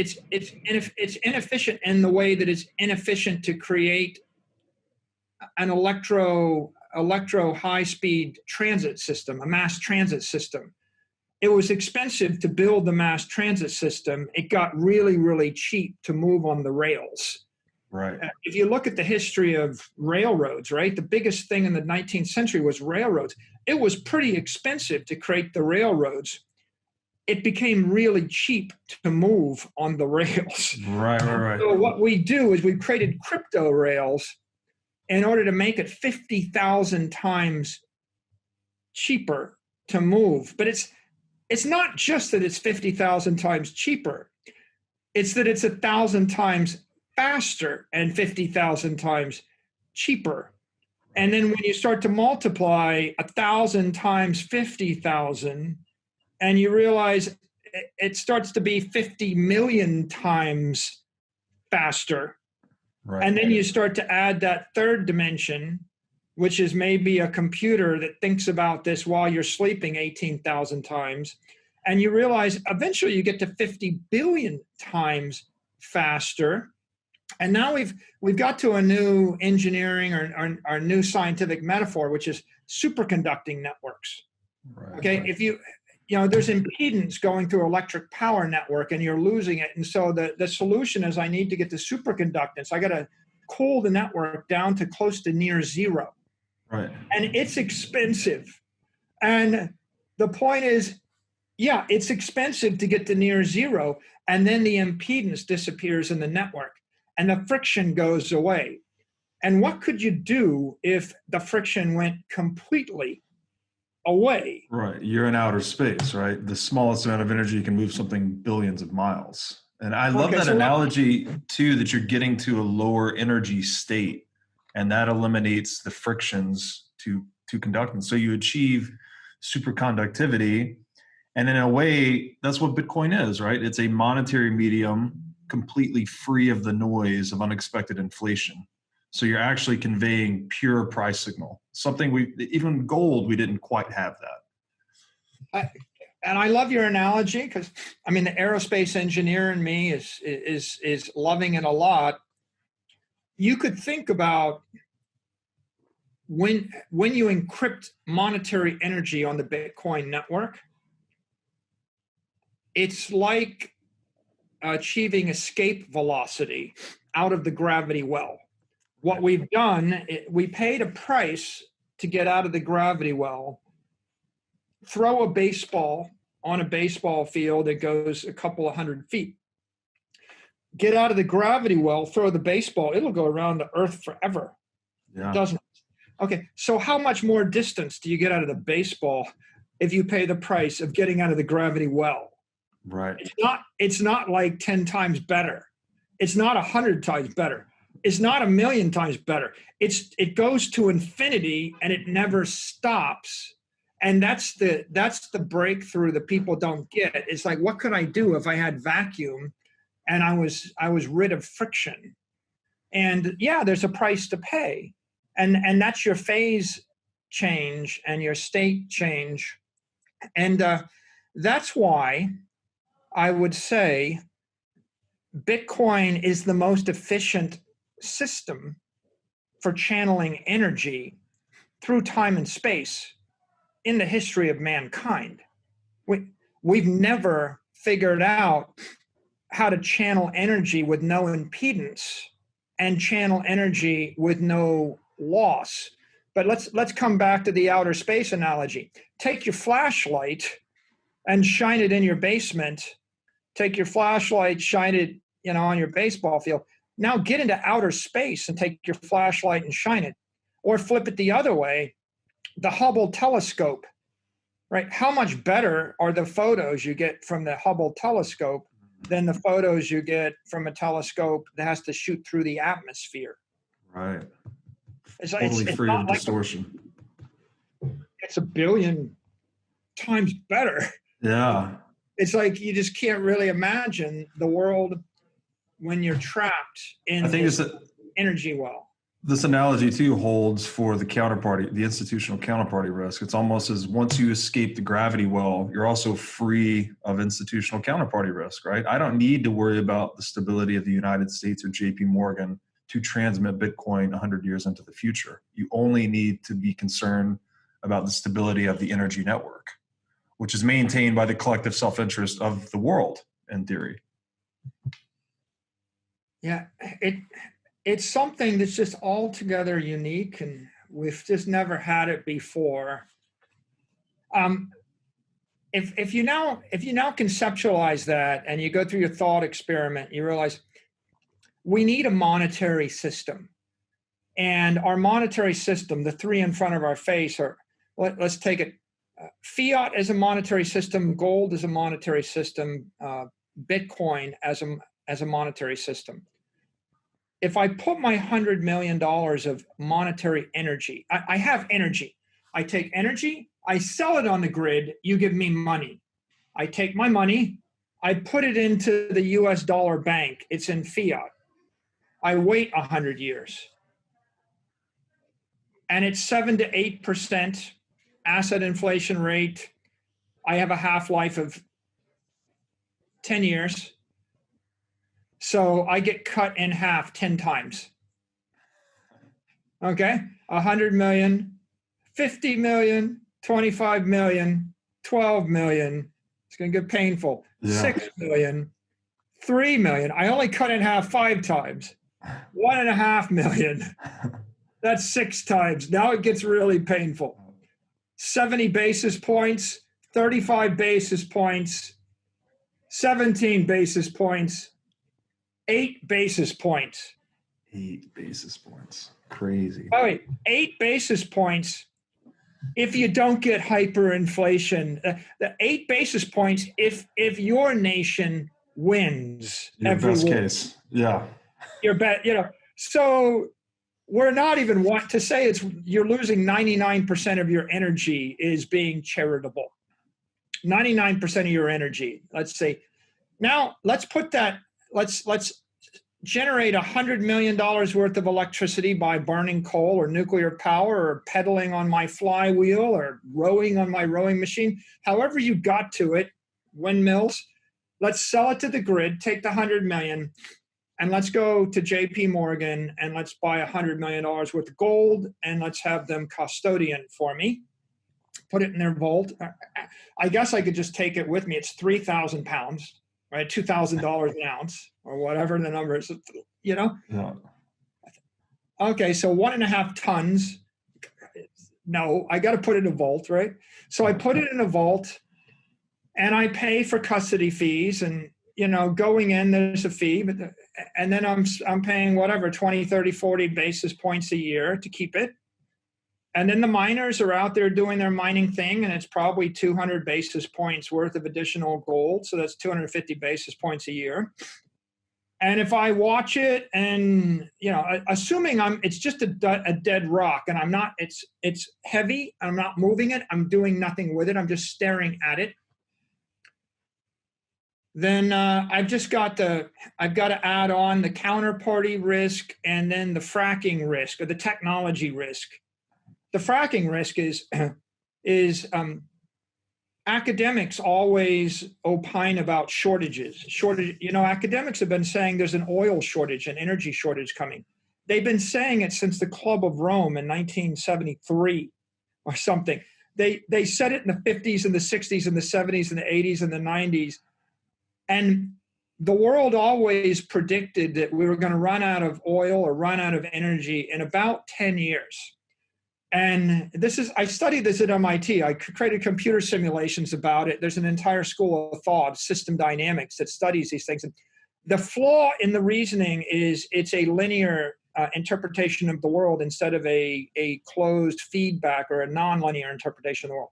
inefficient in the way that it's inefficient to create an electro high speed transit system, a mass transit system. It was expensive to build the mass transit system. It got really, really cheap to move on the rails. Right. If you look at the history of railroads, right, the biggest thing in the 19th century was railroads. It was pretty expensive to create the railroads. It became really cheap to move on the rails. Right. So what we do is we created crypto rails in order to make it 50,000 times cheaper to move. But it's not just that it's 50,000 times cheaper. It's that it's 1,000 times faster and 50,000 times cheaper. And then when you start to multiply 1,000 times 50,000, and you realize it starts to be 50 million times faster. Right. And then you start to add that third dimension, which is maybe a computer that thinks about this while you're sleeping 18,000 times. And you realize eventually you get to 50 billion times faster. And now we've got to a new engineering or our new scientific metaphor, which is superconducting networks. Right, okay, right. If there's impedance going through electric power network and you're losing it. And so the solution is I need to get the superconductance. I got to cool the network down to close to near zero. Right. And it's expensive. And the point is, yeah, it's expensive to get to near zero. And then the impedance disappears in the network. and the friction goes away. And what could you do if the friction went completely away? Right. You're in outer space, right? The smallest amount of energy can move something billions of miles. And I love that analogy too, that you're getting to a lower energy state, and that eliminates the frictions to conduct. So you achieve superconductivity. And in a way, that's what Bitcoin is, right? It's a monetary medium completely free of the noise of unexpected inflation. So you're actually conveying pure price signal. Something even gold, we didn't quite have that. And I love your analogy, because I mean, the aerospace engineer in me is loving it a lot. You could think about when you encrypt monetary energy on the Bitcoin network, it's like achieving escape velocity out of the gravity well. What we've done, we paid a price to get out of the gravity well. Throw a baseball on a baseball field that goes a couple of 100 feet. Get out of the gravity well, throw the baseball, it'll go around the earth forever. Yeah. It doesn't. Okay, so how much more distance do you get out of the baseball if you pay the price of getting out of the gravity well? Right. It's not like 10 times better. It's not 100 times better. It's not 1,000,000 times better. It goes to infinity and it never stops. And that's the breakthrough that people don't get. It's like, what could I do if I had vacuum and I was rid of friction? And yeah, there's a price to pay. And that's your phase change and your state change. And that's why I would say Bitcoin is the most efficient system for channeling energy through time and space in the history of mankind. We've never figured out how to channel energy with no impedance and channel energy with no loss. But let's come back to the outer space analogy. Take your flashlight and shine it in your basement. Take your flashlight, shine it, on your baseball field. Now get into outer space and take your flashlight and shine it. Or flip it the other way, the Hubble telescope, right? How much better are the photos you get from the Hubble telescope than the photos you get from a telescope that has to shoot through the atmosphere? Right. It's totally free of distortion. It's 1,000,000,000 times better. Yeah. It's like you just can't really imagine the world when you're trapped in this energy well. This analogy too holds for the counterparty, the institutional counterparty risk. It's almost as once you escape the gravity well, you're also free of institutional counterparty risk, right? I don't need to worry about the stability of the United States or JP Morgan to transmit Bitcoin 100 years into the future. You only need to be concerned about the stability of the energy network, which is maintained by the collective self-interest of the world, in theory. Yeah, it's something that's just altogether unique, and we've just never had it before. If you now conceptualize that and you go through your thought experiment, you realize we need a monetary system, and our monetary system, the three in front of our face, are let's take it. Fiat as a monetary system, gold as a monetary system, Bitcoin as a monetary system. If I put my $100 million of monetary energy, I have energy. I take energy, I sell it on the grid, you give me money. I take my money, I put it into the US dollar bank, it's in fiat. I wait 100 years. And it's 7 to 8% asset inflation rate. I have a half-life of 10 years. So I get cut in half 10 times. Okay, 100 million, 50 million, 25 million, 12 million. It's going to get painful. Yeah. 6 million, 3 million. I only cut in half 5 times. 1.5 million. That's 6 times. Now it gets really painful. 70 basis points, 35 basis points, 17 basis points, 8 basis points. 8 basis points. Crazy. By the way, 8 basis points if you don't get hyperinflation. The 8 basis points if your nation wins Your every best war. case. Yeah. Your bet, So we're not even want to say you're losing 99% of your energy is being charitable. 99% of your energy. Let's say. Now let's put that. Let's generate $100 million worth of electricity by burning coal or nuclear power or pedaling on my flywheel or rowing on my rowing machine. However you got to it, windmills. Let's sell it to the grid. Take the $100 million. And let's go to JP Morgan and let's buy $100 million worth of gold and let's have them custodian for me. Put it in their vault. I guess I could just take it with me. It's 3,000 pounds, right? $2,000 an ounce or whatever the number is, Yeah. Okay, so 1.5 tons. No, I got to put it in a vault, right? So I put it in a vault and I pay for custody fees and, going in, there's a fee, and then I'm paying whatever, 20, 30, 40 basis points a year to keep it. And then the miners are out there doing their mining thing, and it's probably 200 basis points worth of additional gold. So that's 250 basis points a year. And if I watch it and, assuming it's just a dead rock and I'm not, it's heavy, I'm not moving it, I'm doing nothing with it, I'm just staring at it. Then I've got to add on the counterparty risk and then the fracking risk or the technology risk. The fracking risk is academics always opine about shortages. Academics have been saying there's an oil shortage, an energy shortage coming. They've been saying it since the Club of Rome in 1973 or something. They said it in the 50s and the 60s and the 70s and the 80s and the 90s. And the world always predicted that we were going to run out of oil or run out of energy in about 10 years. And I studied this at MIT. I created computer simulations about it. There's an entire school of thought, system dynamics, that studies these things. And the flaw in the reasoning is it's a linear interpretation of the world instead of a closed feedback or a nonlinear interpretation of the world.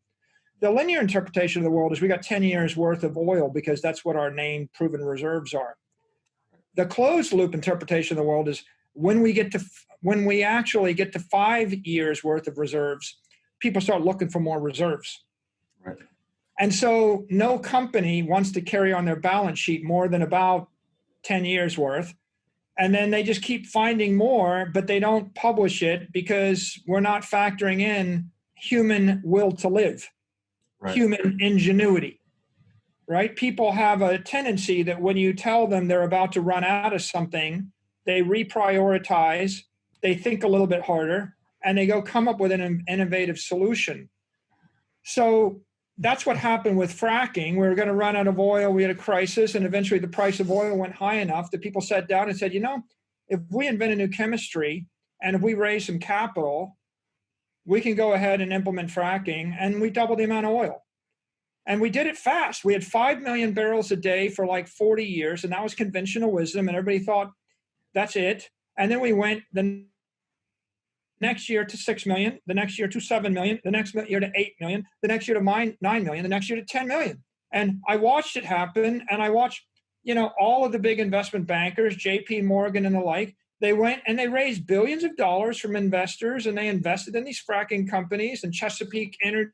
The linear interpretation of the world is we got 10 years worth of oil because that's what our named proven reserves are. The closed loop interpretation of the world is when we actually get to 5 years worth of reserves, people start looking for more reserves. Right. And so no company wants to carry on their balance sheet more than about 10 years worth. And then they just keep finding more, but they don't publish it because we're not factoring in human will to live. Right. Human ingenuity, right? People have a tendency that when you tell them they're about to run out of something, they reprioritize, they think a little bit harder, and they go come up with an innovative solution. So that's what happened with fracking. We were going to run out of oil. We had a crisis, and eventually the price of oil went high enough that people sat down and said, if we invent a new chemistry and if we raise some capital, we can go ahead and implement fracking, and we doubled the amount of oil. And we did it fast. We had 5 million barrels a day for like 40 years, and that was conventional wisdom, and everybody thought, that's it. And then we went the next year to 6 million, the next year to 7 million, the next year to 8 million, the next year to 9 million, the next year to 10 million. And I watched it happen, and I watched, all of the big investment bankers, JP Morgan and the like, they went and they raised billions of dollars from investors, and they invested in these fracking companies, and Chesapeake Energy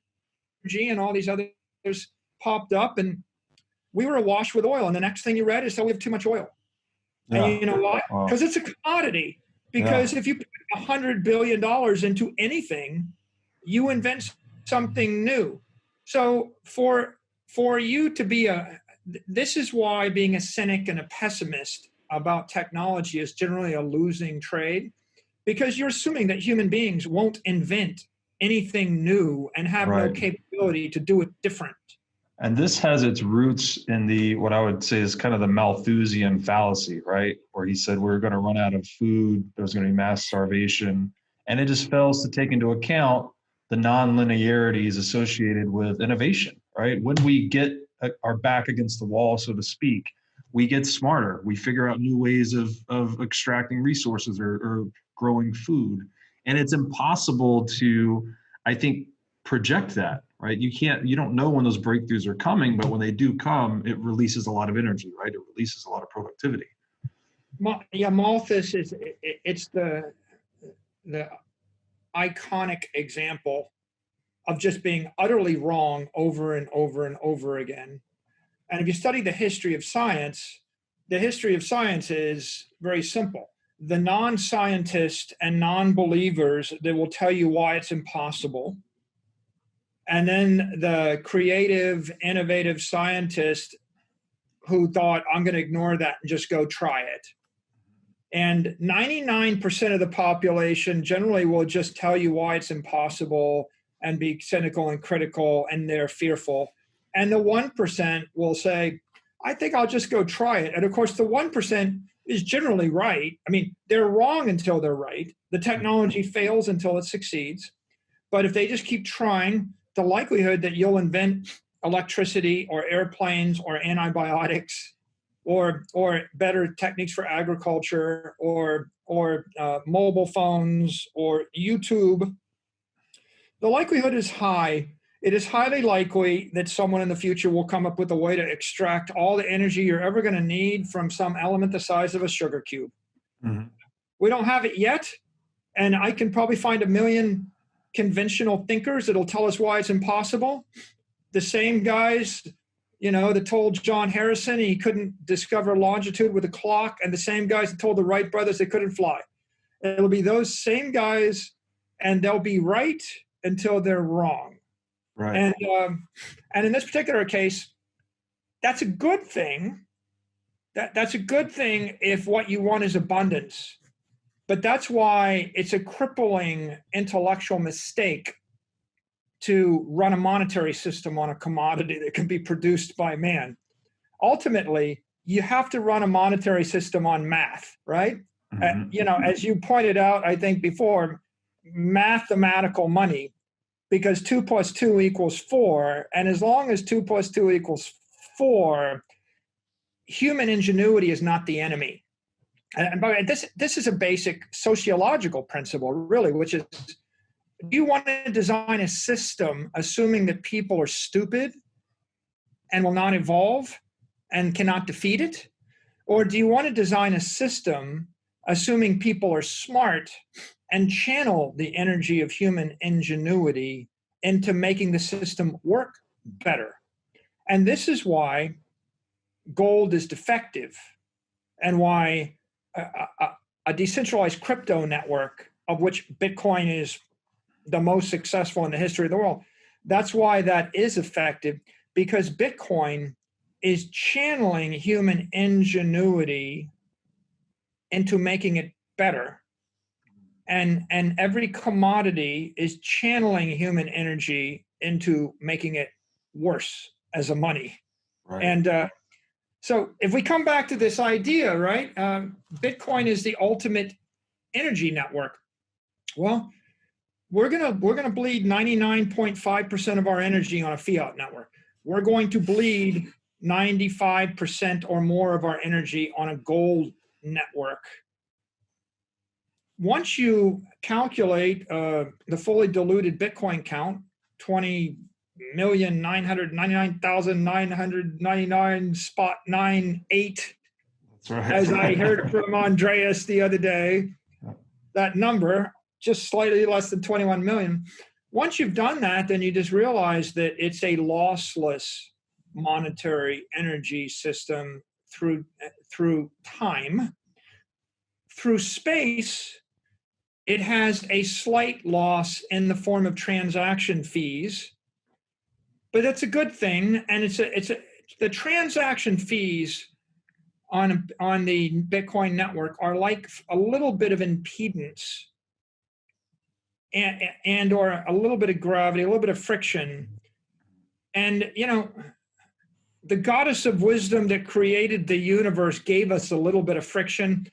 and all these others popped up, and we were awash with oil. And the next thing you read is that we have too much oil. Yeah. And you know why? Because it's a commodity. Because if you put $100 billion into anything, you invent something new. So for you to be this is why being a cynic and a pessimist about technology is generally a losing trade, because you're assuming that human beings won't invent anything new and have no capability to do it different. And this has its roots in what I would say is kind of the Malthusian fallacy, right? Where he said we're going to run out of food, there's going to be mass starvation, and it just fails to take into account the non-linearities associated with innovation, right? When we get our back against the wall, so to speak, we get smarter. We figure out new ways of extracting resources or growing food. And it's impossible to, I think, project that, right? You don't know when those breakthroughs are coming, but when they do come, it releases a lot of energy, right? It releases a lot of productivity. Yeah, Malthus it's the iconic example of just being utterly wrong over and over and over again. And if you study the history of science is very simple. The non-scientists and non-believers, they will tell you why it's impossible. And then the creative, innovative scientist who thought, I'm going to ignore that and just go try it. And 99% of the population generally will just tell you why it's impossible and be cynical and critical, and they're fearful. And the 1% will say, I think I'll just go try it. And of course, the 1% is generally right. I mean, they're wrong until they're right. The technology fails until it succeeds. But if they just keep trying, the likelihood that you'll invent electricity or airplanes or antibiotics or better techniques for agriculture or mobile phones or YouTube, the likelihood is high. It is highly likely that someone in the future will come up with a way to extract all the energy you're ever going to need from some element the size of a sugar cube. Mm-hmm. We don't have it yet, and I can probably find 1 million conventional thinkers that'll tell us why it's impossible. The same guys, that told John Harrison he couldn't discover longitude with a clock, and the same guys that told the Wright brothers they couldn't fly. It'll be those same guys, and they'll be right until they're wrong. Right. And in this particular case, that's a good thing. That's a good thing if what you want is abundance. But that's why it's a crippling intellectual mistake to run a monetary system on a commodity that can be produced by man. Ultimately, you have to run a monetary system on math, right? Mm-hmm. As you pointed out, I think before, mathematical money, because 2 + 2 = 4. And as long as 2 + 2 = 4, human ingenuity is not the enemy. And by the way, this is a basic sociological principle, really, which is, do you want to design a system assuming that people are stupid and will not evolve and cannot defeat it? Or do you want to design a system assuming people are smart and channel the energy of human ingenuity into making the system work better? And this is why gold is defective, and why a decentralized crypto network, of which Bitcoin is the most successful in the history of the world, that's why that is effective, because Bitcoin is channeling human ingenuity into making it better. And every commodity is channeling human energy into making it worse as a money. Right. And so if we come back to this idea, right, Bitcoin is the ultimate energy network. Well, we're gonna bleed 99.5% of our energy on a fiat network. We're going to bleed 95% or more of our energy on a gold network. Once you calculate the fully diluted Bitcoin count, 20,999,999.98. That's right. As I heard from Andreas the other day, that number, just slightly less than 21 million. Once you've done that, then you just realize that it's a lossless monetary energy system through time. Through space, it has a slight loss in the form of transaction fees, but that's a good thing. And the transaction fees on the Bitcoin network are like a little bit of impedance and or a little bit of gravity, a little bit of friction. And the goddess of wisdom that created the universe gave us a little bit of friction.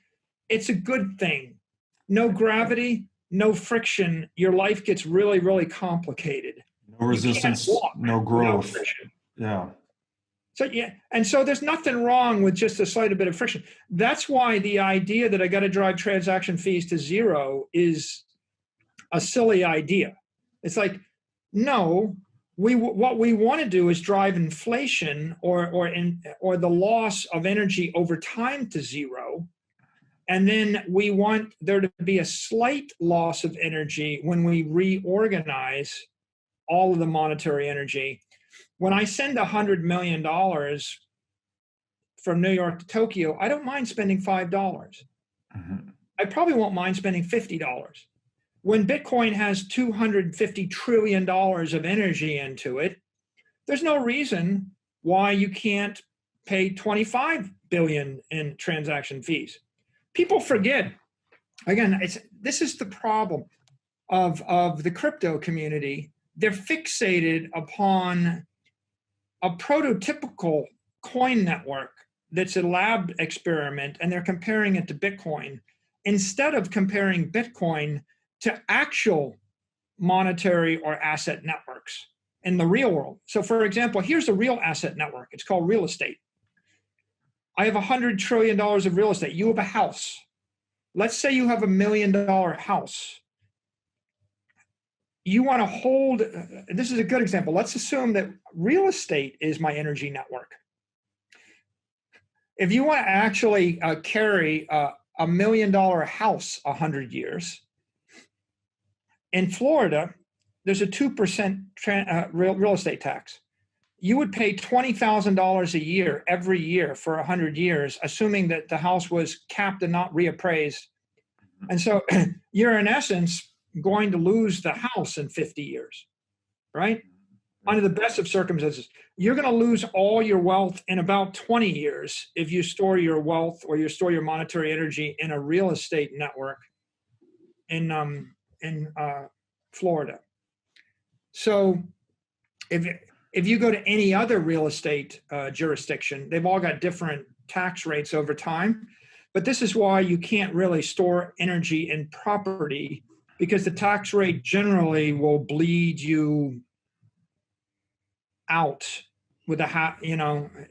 It's a good thing. No gravity, no friction, your life gets really, really complicated. No resistance, no growth. Yeah. So yeah, and so there's nothing wrong with just a slight bit of friction. That's why the idea that I got to drive transaction fees to zero is a silly idea. It's like, no, what we want to do is drive inflation or the loss of energy over time to zero. And then we want there to be a slight loss of energy when we reorganize all of the monetary energy. When I send $100 million from New York to Tokyo, I don't mind spending $5. Mm-hmm. I probably won't mind spending $50. When Bitcoin has $250 trillion of energy into it, there's no reason why you can't pay $25 billion in transaction fees. People forget, again, this is the problem of the crypto community. They're fixated upon a prototypical coin network that's a lab experiment, and they're comparing it to Bitcoin instead of comparing Bitcoin to actual monetary or asset networks in the real world. So for example, here's a real asset network. It's called real estate. I have $100 trillion of real estate. You have a house. Let's say you have $1 million house. You want to hold, this is a good example. Let's assume that real estate is my energy network. If you want to actually carry a $1 million house 100 years, in Florida, there's a 2% real estate tax. You would pay $20,000 a year every year for 100 years, assuming that the house was capped and not reappraised. And so you're in essence going to lose the house in 50 years, right? Under the best of circumstances, you're going to lose all your wealth in about 20 years if you store your wealth or you store your monetary energy in a real estate network in Florida. So if you go to any other real estate jurisdiction, they've all got different tax rates over time. But this is why you can't really store energy in property, because the tax rate generally will bleed you out with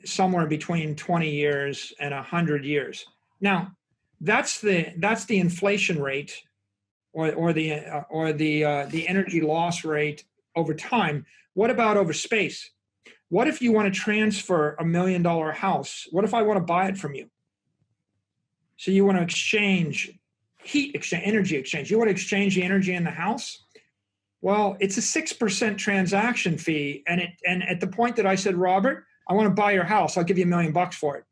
somewhere between 20 years and 100 years. Now, that's the inflation rate or the energy loss rate over time. What about over space? What if you want to transfer $1 million house? What if I want to buy it from you? So you want to exchange energy exchange. You want to exchange the energy in the house? Well, it's a 6% transaction fee. And at the point that I said, Robert, I want to buy your house, I'll give you $1 million for it.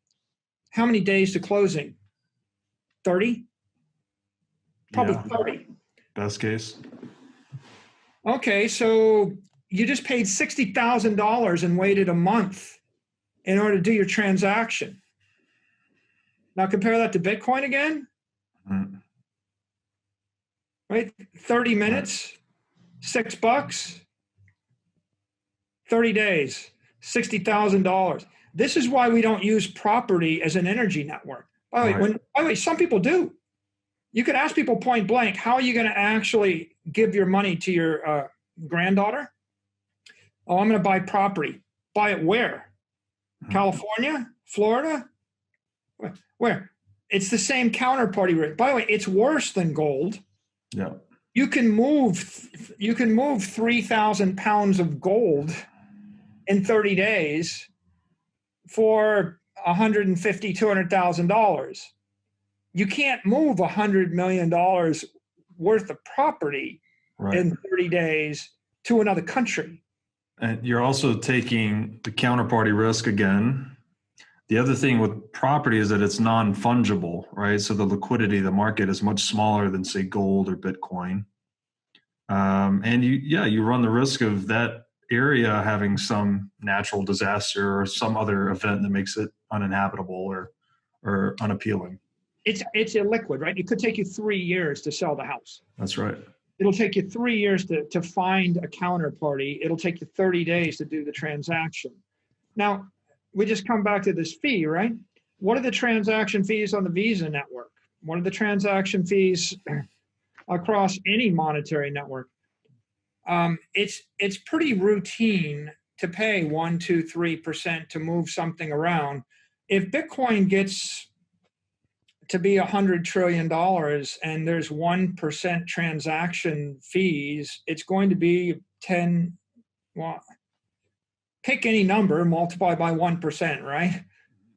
How many days to closing? 30? Probably 30. Best case. Okay, so you just paid $60,000 and waited a month in order to do your transaction. Now compare that to Bitcoin again. Mm-hmm. Right? 30 minutes, $6, 30 days, $60,000. This is why we don't use property as an energy network. By the way, some people do. You could ask people point blank, how are you going to actually give your money to your granddaughter? Oh, I'm going to buy property. Buy it where? California? Florida? Where? It's the same counterparty rate. By the way, it's worse than gold. Yeah. You can move 3,000 pounds of gold in 30 days for $150,000, $200,000. You can't move $100 million worth of property in 30 days to another country. And you're also taking the counterparty risk again. The other thing with property is that it's non-fungible, right? So the liquidity of the market is much smaller than, say, gold or Bitcoin. And you run the risk of that area having some natural disaster or some other event that makes it uninhabitable or unappealing. It's illiquid, right? It could take you 3 years to sell the house. That's right. It'll take you 3 years to find a counterparty. It'll take you 30 days to do the transaction. Now, we just come back to this fee, right? What are the transaction fees on the Visa network? What are the transaction fees across any monetary network? It's pretty routine to pay 1%, 2%, 3% to move something around. If Bitcoin gets to be $100 trillion and there's 1% transaction fees, it's going to be 10, well, pick any number, multiply by 1%, right?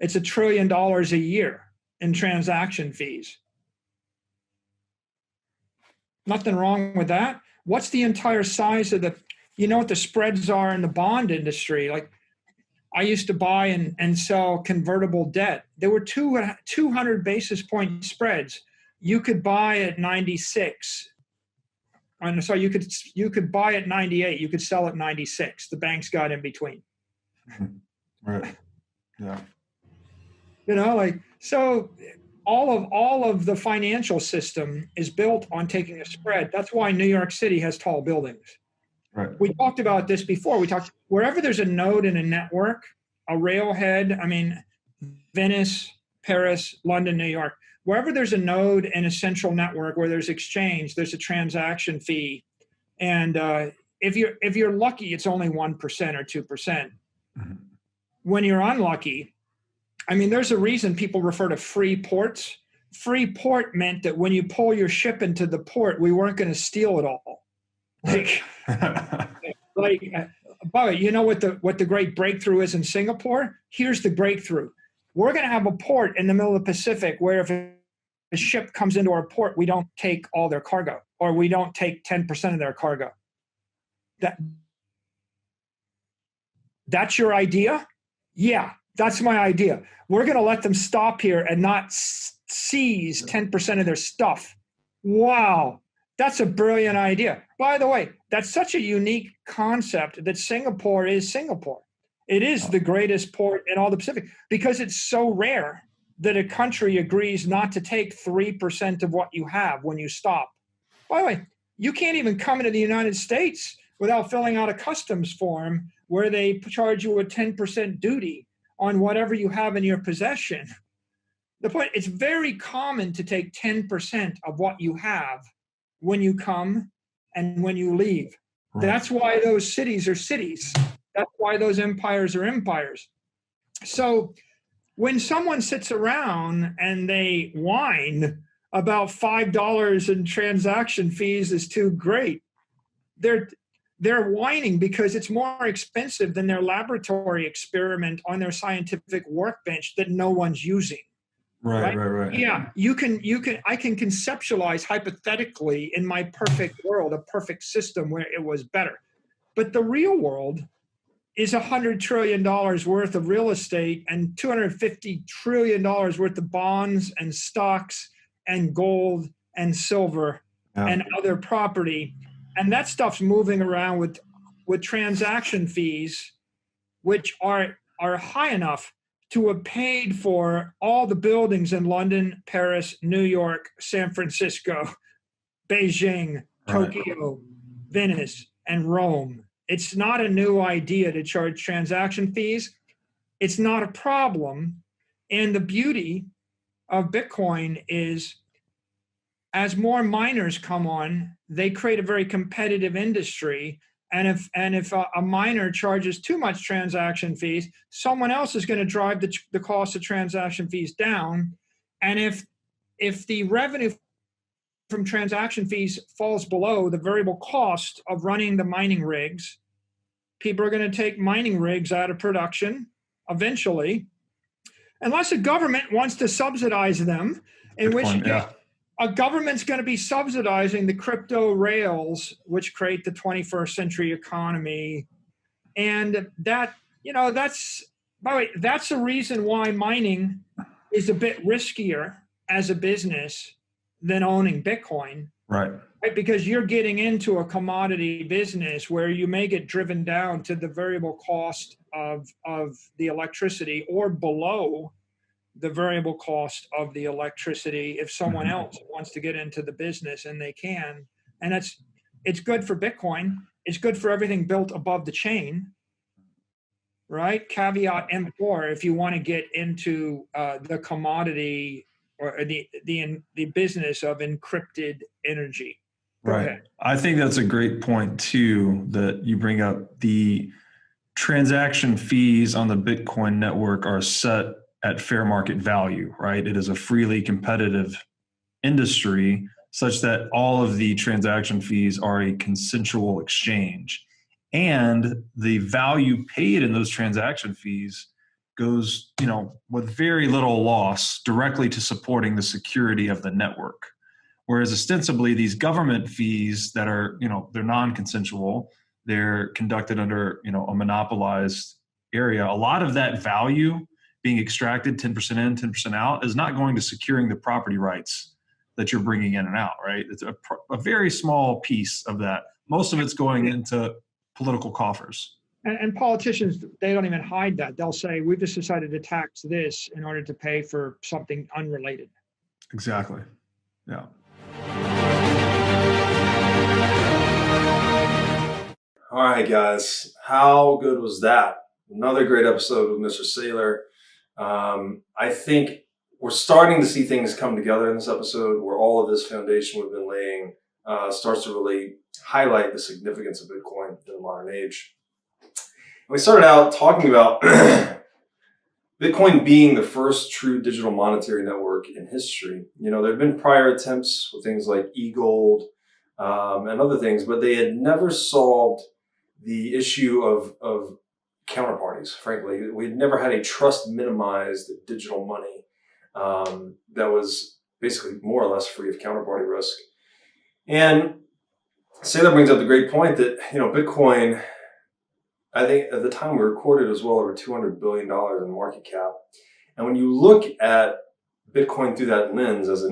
It's $1 trillion a year in transaction fees. Nothing wrong with that. What's the entire size of you know what the spreads are in the bond industry? Like, I used to buy and sell convertible debt. There were 200 basis point spreads. You could buy at 96. And so you could buy at 98. You could sell at 96. The banks got in between. Right. Yeah. You know, like, so all of the financial system is built on taking a spread. That's why New York City has tall buildings. Right. We talked about this before. We talked wherever there's a node in a network, a railhead, I mean, Venice, Paris, London, New York, wherever there's a node in a central network where there's exchange, there's a transaction fee. And if you're lucky, it's only 1% or 2%. Mm-hmm. When you're unlucky, I mean, there's a reason people refer to free ports. Free port meant that when you pull your ship into the port, we weren't going to steal it all. But you know what the great breakthrough is in Singapore? Here's the breakthrough. We're going to have a port in the middle of the Pacific where if a ship comes into our port, we don't take all their cargo, or we don't take 10% of their cargo. That's your idea? Yeah, that's my idea. We're going to let them stop here and not seize 10% of their stuff. Wow. That's a brilliant idea. By the way, that's such a unique concept that Singapore is Singapore. It is the greatest port in all the Pacific because it's so rare that a country agrees not to take 3% of what you have when you stop. By the way, you can't even come into the United States without filling out a customs form where they charge you a 10% duty on whatever you have in your possession. The point, it's very common to take 10% of what you have when you come and when you leave. Right. That's why those cities are cities. That's why those empires are empires. So when someone sits around and they whine about $5 in transaction fees is too great, they're whining because it's more expensive than their laboratory experiment on their scientific workbench that no one's using. Right. Yeah, I can conceptualize hypothetically in my perfect world, a perfect system where it was better. But the real world is $100 trillion worth of real estate and $250 trillion worth of bonds and stocks and gold and silver and other property. And that stuff's moving around with transaction fees, which are high enough to have paid for all the buildings in London, Paris, New York, San Francisco, Beijing, Tokyo, Venice, and Rome. It's not a new idea to charge transaction fees. It's not a problem. And the beauty of Bitcoin is as more miners come on, they create a very competitive industry. And if a miner charges too much transaction fees, someone else is going to drive the cost of transaction fees down. And if the revenue from transaction fees falls below the variable cost of running the mining rigs, people are going to take mining rigs out of production eventually, unless a government wants to subsidize them, in which case a government's going to be subsidizing the crypto rails, which create the 21st century economy. And that's by the way, that's the reason why mining is a bit riskier as a business than owning Bitcoin. Right? Because you're getting into a commodity business where you may get driven down to the variable cost of the electricity or below the variable cost of the electricity if someone else wants to get into the business, and they can. And it's good for Bitcoin. It's good for everything built above the chain, right? Caveat emptor, if you want to get into the commodity or the business of encrypted energy. Go ahead. I think that's a great point too, that you bring up. The transaction fees on the Bitcoin network are set at fair market value, right? It is a freely competitive industry such that all of the transaction fees are a consensual exchange. And the value paid in those transaction fees goes, with very little loss directly to supporting the security of the network. Whereas ostensibly these government fees that are, they're non-consensual, they're conducted under, a monopolized area. A lot of that value being extracted 10% in, 10% out is not going to securing the property rights that you're bringing in and out, right? It's a very small piece of that. Most of it's going into political coffers. And politicians, they don't even hide that. They'll say, we've just decided to tax this in order to pay for something unrelated. Exactly. Yeah. All right, guys. How good was that? Another great episode with Mr. Saylor. I think we're starting to see things come together in this episode where all of this foundation we've been laying starts to really highlight the significance of Bitcoin in the modern age. We started out talking about Bitcoin being the first true digital monetary network in history. There have been prior attempts with things like e-gold and other things, but they had never solved the issue of counterparties, frankly. We had never had a trust minimized digital money that was basically more or less free of counterparty risk. And Saylor brings up the great point that, Bitcoin, I think at the time we recorded, it was well over $200 billion in market cap. And when you look at Bitcoin through that lens as a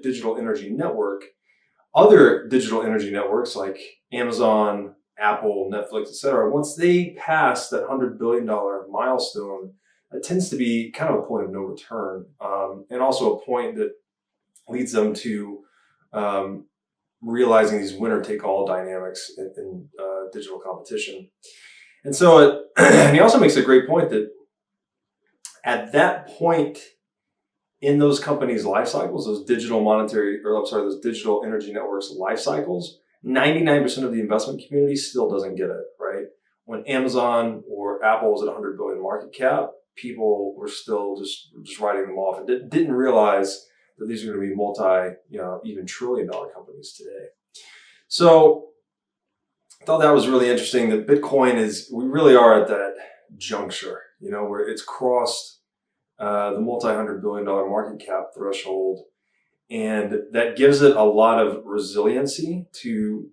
digital energy network, other digital energy networks like Amazon, Apple, Netflix, etc., once they pass that $100 billion milestone, it tends to be kind of a point of no return, and also a point that leads them to realizing these winner-take-all dynamics in digital competition. And so and he also makes a great point that at that point in those companies' life cycles, those digital energy networks' life cycles, 99% of the investment community still doesn't get it, right? When Amazon or Apple was at 100 billion market cap, people were still just writing them off and didn't realize that these are going to be even trillion-dollar companies today. So I thought that was really interesting that Bitcoin we really are at that juncture, where it's crossed the multi-$100 billion market cap threshold. And that gives it a lot of resiliency to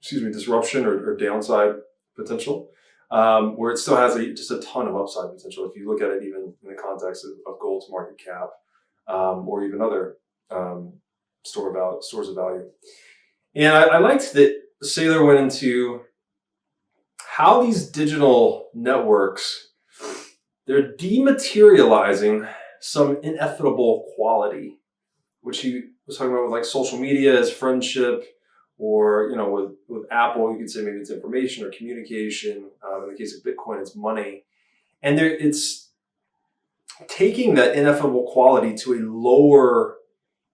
disruption or downside potential, where it still has just a ton of upside potential. If you look at it even in the context of gold's market cap, or even other stores of value. And I liked that Saylor went into how these digital networks, they're dematerializing some inevitable quality, which he was talking about with like social media as friendship, or with Apple, you could say maybe it's information or communication. In the case of Bitcoin, it's money, and it's taking that ineffable quality to a lower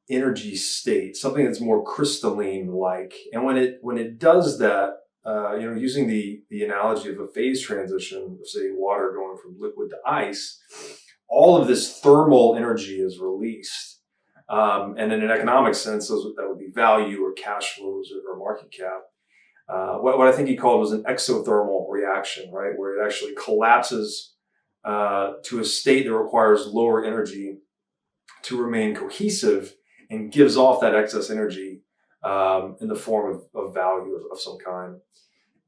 energy state, something that's more crystalline-like. And when it does that, using the analogy of a phase transition, say water going from liquid to ice, all of this thermal energy is released. And in an economic sense, that would be value or cash flows or market cap. What I think he called was an exothermal reaction, right? Where it actually collapses to a state that requires lower energy to remain cohesive and gives off that excess energy in the form of value of some kind.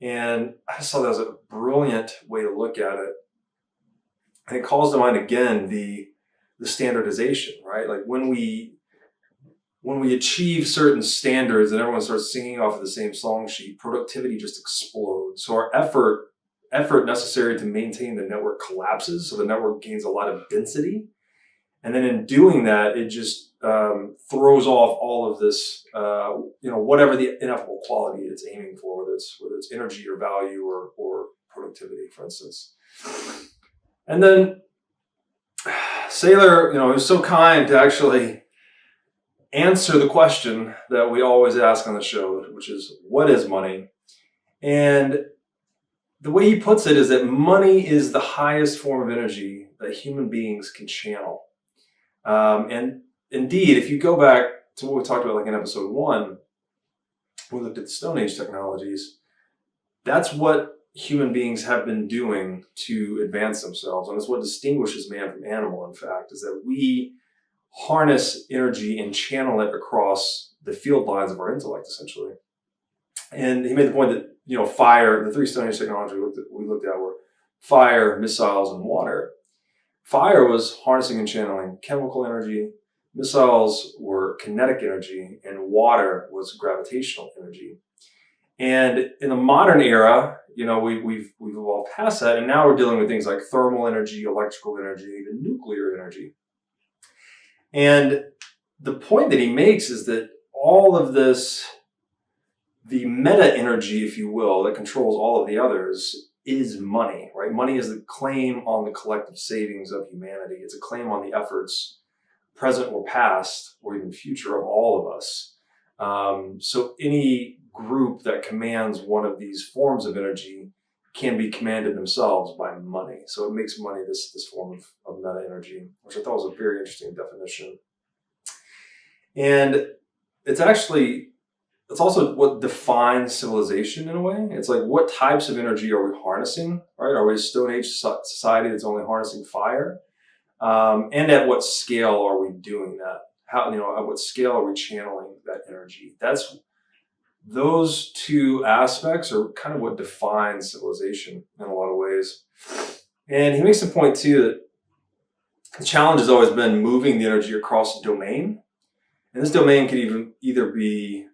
And I just thought that was a brilliant way to look at it. And it calls to mind again the standardization, right? Like when we achieve certain standards and everyone starts singing off of the same song sheet, productivity just explodes. So our effort necessary to maintain the network collapses. So the network gains a lot of density. And then in doing that, it just throws off all of this, whatever the ineffable quality it's aiming for, whether it's energy or value or productivity, for instance. And then Saylor, was so kind to actually answer the question that we always ask on the show, which is, what is money? And the way he puts it is that money is the highest form of energy that human beings can channel. And indeed, if you go back to what we talked about like in episode 1, we looked at the Stone Age technologies, that's what human beings have been doing to advance themselves. And it's what distinguishes man from animal, in fact, is that we harness energy and channel it across the field lines of our intellect, essentially. And he made the point that, fire, the 3 Stone Age technologies we looked at were fire, missiles, and water. Fire was harnessing and channeling chemical energy, missiles were kinetic energy, and water was gravitational energy. And in the modern era, we've evolved past that, and now we're dealing with things like thermal energy, electrical energy, even nuclear energy. And the point that he makes is that all of this, the meta energy, if you will, that controls all of the others, is money, right? Money is the claim on the collective savings of humanity. It's a claim on the efforts, present or past, or even future, of all of us. So any group that commands one of these forms of energy can be commanded themselves by money. So it makes money this form of meta energy, which I thought was a very interesting definition. And it's also what defines civilization in a way. It's like, what types of energy are we harnessing, right? Are we a Stone Age society that's only harnessing fire? And at what scale are we doing that? At what scale are we channeling that energy? Those 2 aspects are kind of what defines civilization in a lot of ways. And he makes the point too that the challenge has always been moving the energy across a domain. And this domain could either be,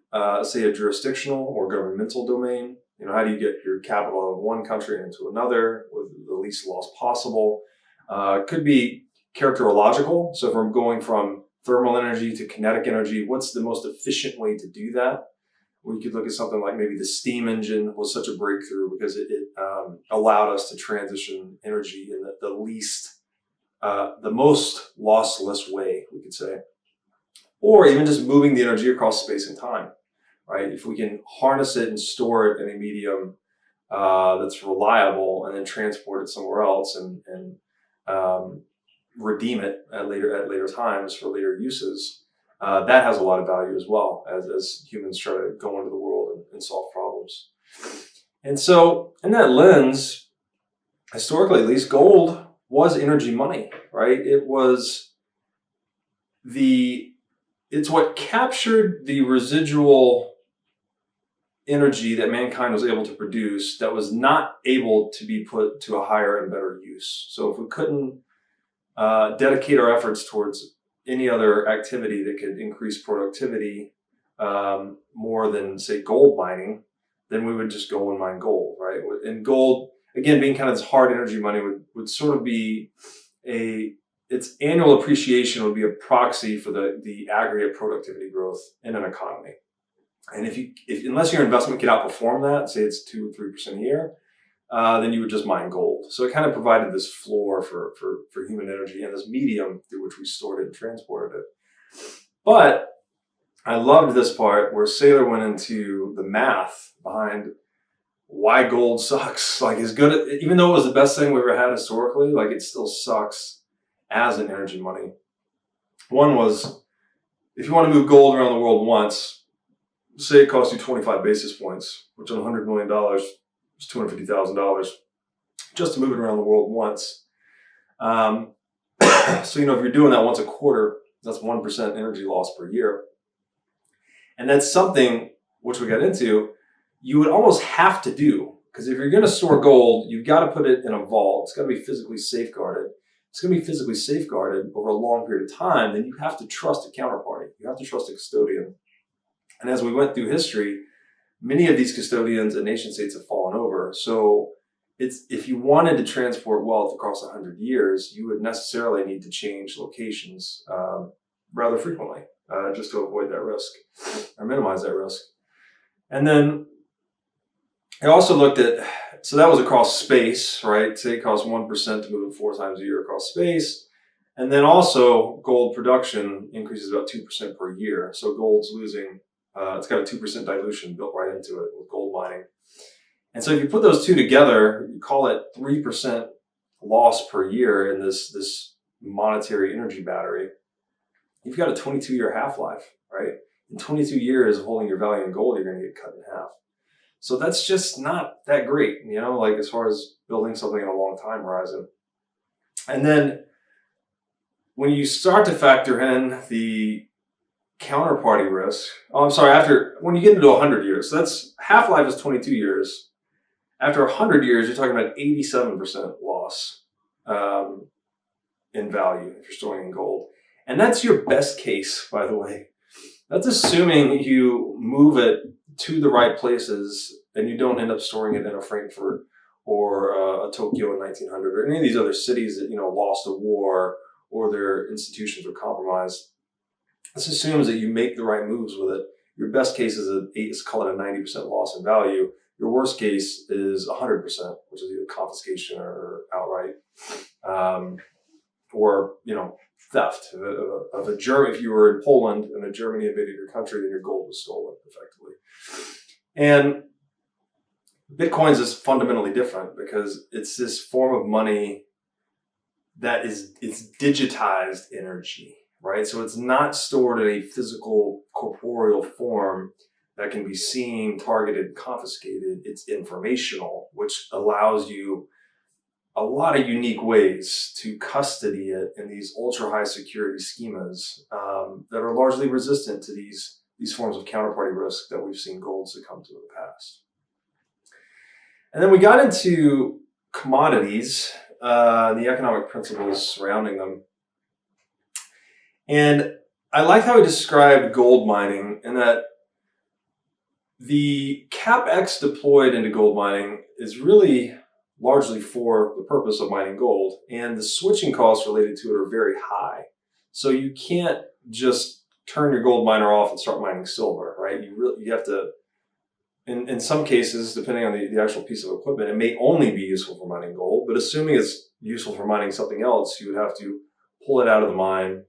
say, a jurisdictional or governmental domain. How do you get your capital of one country into another with the least loss possible? Could be characterological. So if we're going from thermal energy to kinetic energy, what's the most efficient way to do that? We could look at something like maybe the steam engine was such a breakthrough because it allowed us to transition energy in the most lossless way, we could say. Or even just moving the energy across space and time, right? If we can harness it and store it in a medium that's reliable and then transport it somewhere else and redeem it at later times for later uses, that has a lot of value as well as humans try to go into the world and solve problems. And so in that lens, historically at least, gold was energy money, right? It's what captured the residual energy that mankind was able to produce that was not able to be put to a higher and better use. So if we couldn't dedicate our efforts towards any other activity that could increase productivity more than, say, gold mining, then we would just go and mine gold, right? And gold, again, being kind of this hard energy money would sort of be its annual appreciation would be a proxy for the aggregate productivity growth in an economy. And unless your investment could outperform that, say it's 2 or 3% a year, then you would just mine gold. So it kind of provided this floor for human energy and this medium through which we stored it and transported it. But I loved this part where Saylor went into the math behind why gold sucks. Like, even though it was the best thing we ever had historically, like, it still sucks as an energy money. One was, if you want to move gold around the world once, say it costs you 25 basis points, which on $100 million is $250,000 just to move it around the world once. So, if you're doing that once a quarter, that's 1% energy loss per year. And that's something which we got into, you would almost have to do, because if you're going to store gold, you've got to put it in a vault. It's got to be physically safeguarded. It's going to be physically safeguarded over a long period of time. Then you have to trust a counterparty. You have to trust a custodian. And as we went through history, many of these custodians and nation states have fallen over. So if you wanted to transport wealth across 100 years, you would necessarily need to change locations rather frequently just to avoid that risk or minimize that risk. And then I also looked at, so that was across space, right? Say it costs 1% to move it 4 times a year across space. And then also gold production increases about 2% per year. So gold's losing, it's got a 2% dilution built right into it with gold mining. And so if you put those two together, you call it 3% loss per year in this monetary energy battery. You've got a 22-year half-life, right? In 22 years of holding your value in gold, you're going to get cut in half. So that's just not that great, like as far as building something in a long time horizon. And then when you start to factor in the counterparty risk, when you get into 100 years, so that's half-life is 22 years. After 100 years, you're talking about 87% loss in value if you're storing in gold. And that's your best case, by the way. That's assuming you move it to the right places and you don't end up storing it in a Frankfurt or a Tokyo in 1900 or any of these other cities that, lost a war or their institutions were compromised. This assumes that you make the right moves with it. Your best case is call it a 90% loss in value. Your worst case is 100%, which is either confiscation or outright, or theft of a German. If you were in Poland and a Germany invaded your country, then your gold was stolen effectively. And Bitcoins is fundamentally different because it's this form of money that it's digitized energy, right? So it's not stored in a physical corporeal form that can be seen, targeted, confiscated. It's informational, which allows you a lot of unique ways to custody it in these ultra high security schemas that are largely resistant to these forms of counterparty risk that we've seen gold succumb to in the past. And then we got into commodities, the economic principles surrounding them. And I like how he described gold mining, and that the CapEx deployed into gold mining is really largely for the purpose of mining gold, and the switching costs related to it are very high. So you can't just turn your gold miner off and start mining silver, right? You have to, in some cases, depending on the actual piece of equipment, it may only be useful for mining gold, but assuming it's useful for mining something else, you would have to pull it out of the mine,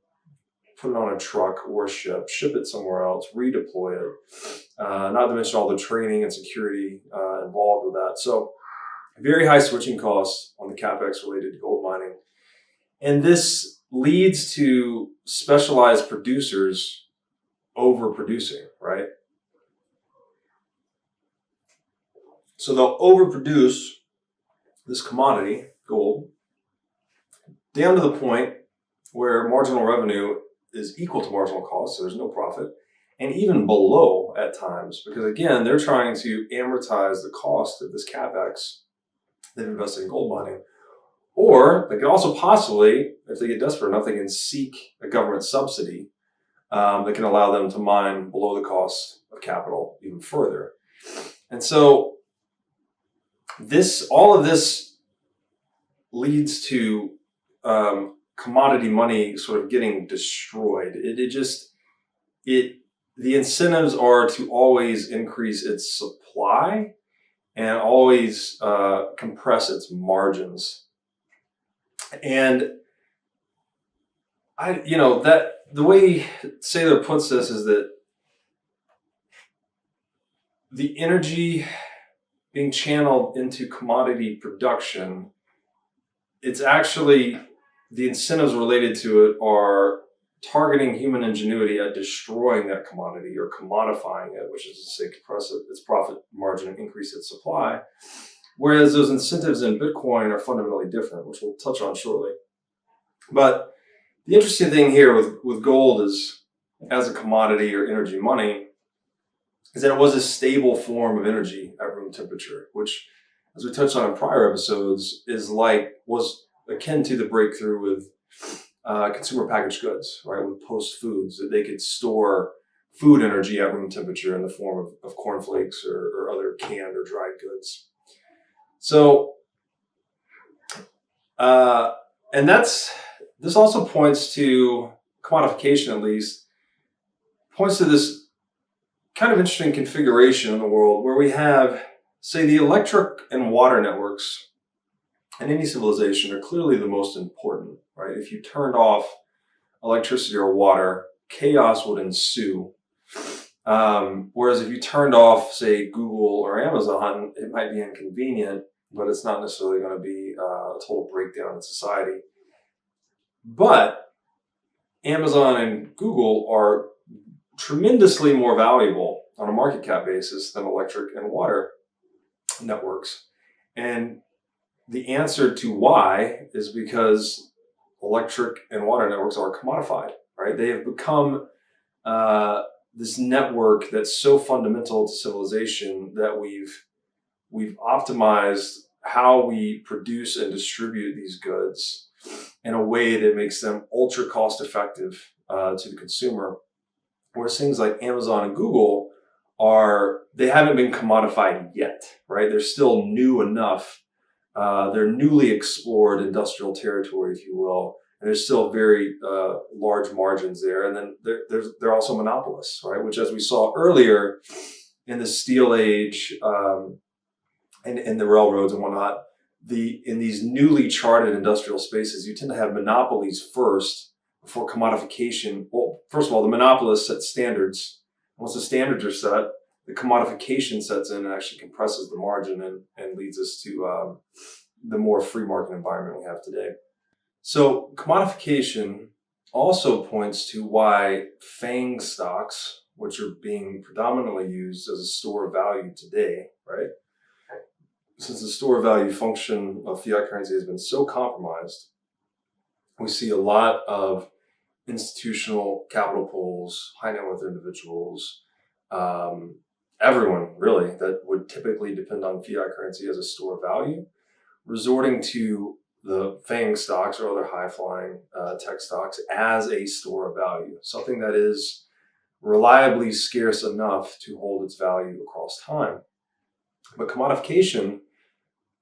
put it on a truck or ship it somewhere else, redeploy it, not to mention all the training and security involved with that. So very high switching costs on the CapEx related to gold mining. And this leads to specialized producers overproducing, right? So they'll overproduce this commodity, gold, down to the point where marginal revenue is equal to marginal cost, so there's no profit, and even below at times, because again, they're trying to amortize the cost of this CapEx they've invested in gold mining. Or they could also possibly, if they get desperate enough, they can seek a government subsidy that can allow them to mine below the cost of capital even further. And so all of this leads to commodity money sort of getting destroyed. The incentives are to always increase its supply and always compress its margins. And that the way Saylor puts this is that the energy being channeled into commodity production, it's actually the incentives related to it are targeting human ingenuity at destroying that commodity or commodifying it, which is to say compress its profit margin and increase its supply. Whereas those incentives in Bitcoin are fundamentally different, which we'll touch on shortly. But the interesting thing here with gold is, as a commodity or energy money, is that it was a stable form of energy at room temperature, which, as we touched on in prior episodes, was akin to the breakthrough with consumer packaged goods, right? With Post Foods, that they could store food energy at room temperature in the form of cornflakes or other canned or dried goods. So, and this also points to commodification, at least, points to this kind of interesting configuration in the world where we have, say, the electric and water networks in any civilization are clearly the most important, right? If you turned off electricity or water, chaos would ensue. Whereas if you turned off, say, Google or Amazon, it might be inconvenient, but it's not necessarily going to be a total breakdown in society. But Amazon and Google are tremendously more valuable on a market cap basis than electric and water networks. And the answer to why is because electric and water networks are commodified, right? They have become this network that's so fundamental to civilization that we've optimized how we produce and distribute these goods in a way that makes them ultra cost effective to the consumer. Whereas things like Amazon and Google they haven't been commodified yet, right? They're still new enough. They're newly explored industrial territory, if you will. And there's still very large margins there. And then they're also monopolists, right? Which, as we saw earlier in the steel age and the railroads and whatnot, in these newly charted industrial spaces, you tend to have monopolies first before commodification. Well, first of all, the monopolists set standards. Once the standards are set, the commodification sets in and actually compresses the margin and leads us to the more free market environment we have today. So commodification also points to why FANG stocks, which are being predominantly used as a store of value today, right? Since the store of value function of fiat currency has been so compromised, we see a lot of institutional capital pools, high net worth individuals, everyone really that would typically depend on fiat currency as a store of value, resorting to the FANG stocks or other high-flying tech stocks as a store of value, something that is reliably scarce enough to hold its value across time. But commodification,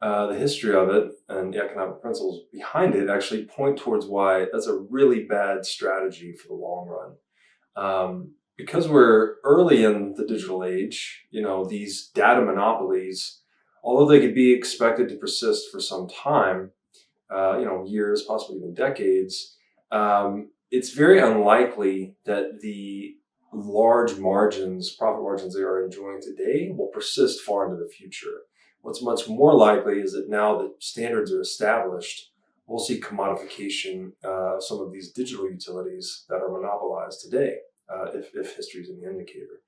the history of it and the economic principles behind it actually point towards why that's a really bad strategy for the long run. Because we're early in the digital age, these data monopolies, although they could be expected to persist for some time, years, possibly even decades, it's very unlikely that the large profit margins they are enjoying today will persist far into the future. What's much more likely is that now that standards are established, we'll see commodification of some of these digital utilities that are monopolized today, if history is an indicator.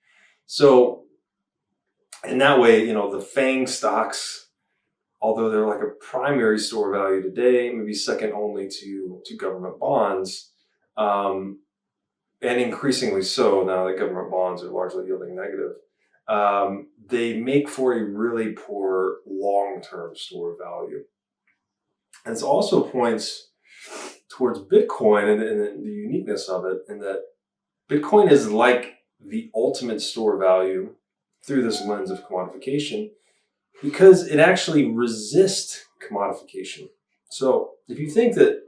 So in that way, the FANG stocks, although they're like a primary store value today, maybe second only to government bonds, and increasingly so now that government bonds are largely yielding negative, they make for a really poor long-term store value. And it also points towards Bitcoin and the uniqueness of it, in that Bitcoin is like the ultimate store value through this lens of commodification, because it actually resists commodification. So if you think that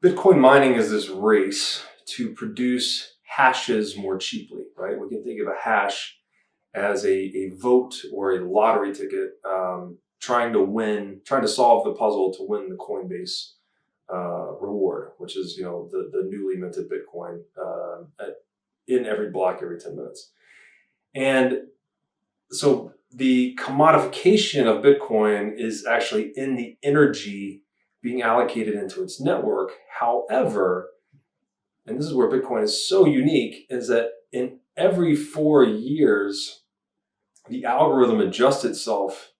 Bitcoin mining is this race to produce hashes more cheaply, right? We can think of a hash as a vote or a lottery ticket, trying to solve the puzzle to win the Coinbase reward, which is the newly minted Bitcoin in every block every 10 minutes. And so the commodification of Bitcoin is actually in the energy being allocated into its network. However, and this is where Bitcoin is so unique, is that in every 4 years, the algorithm adjusts itself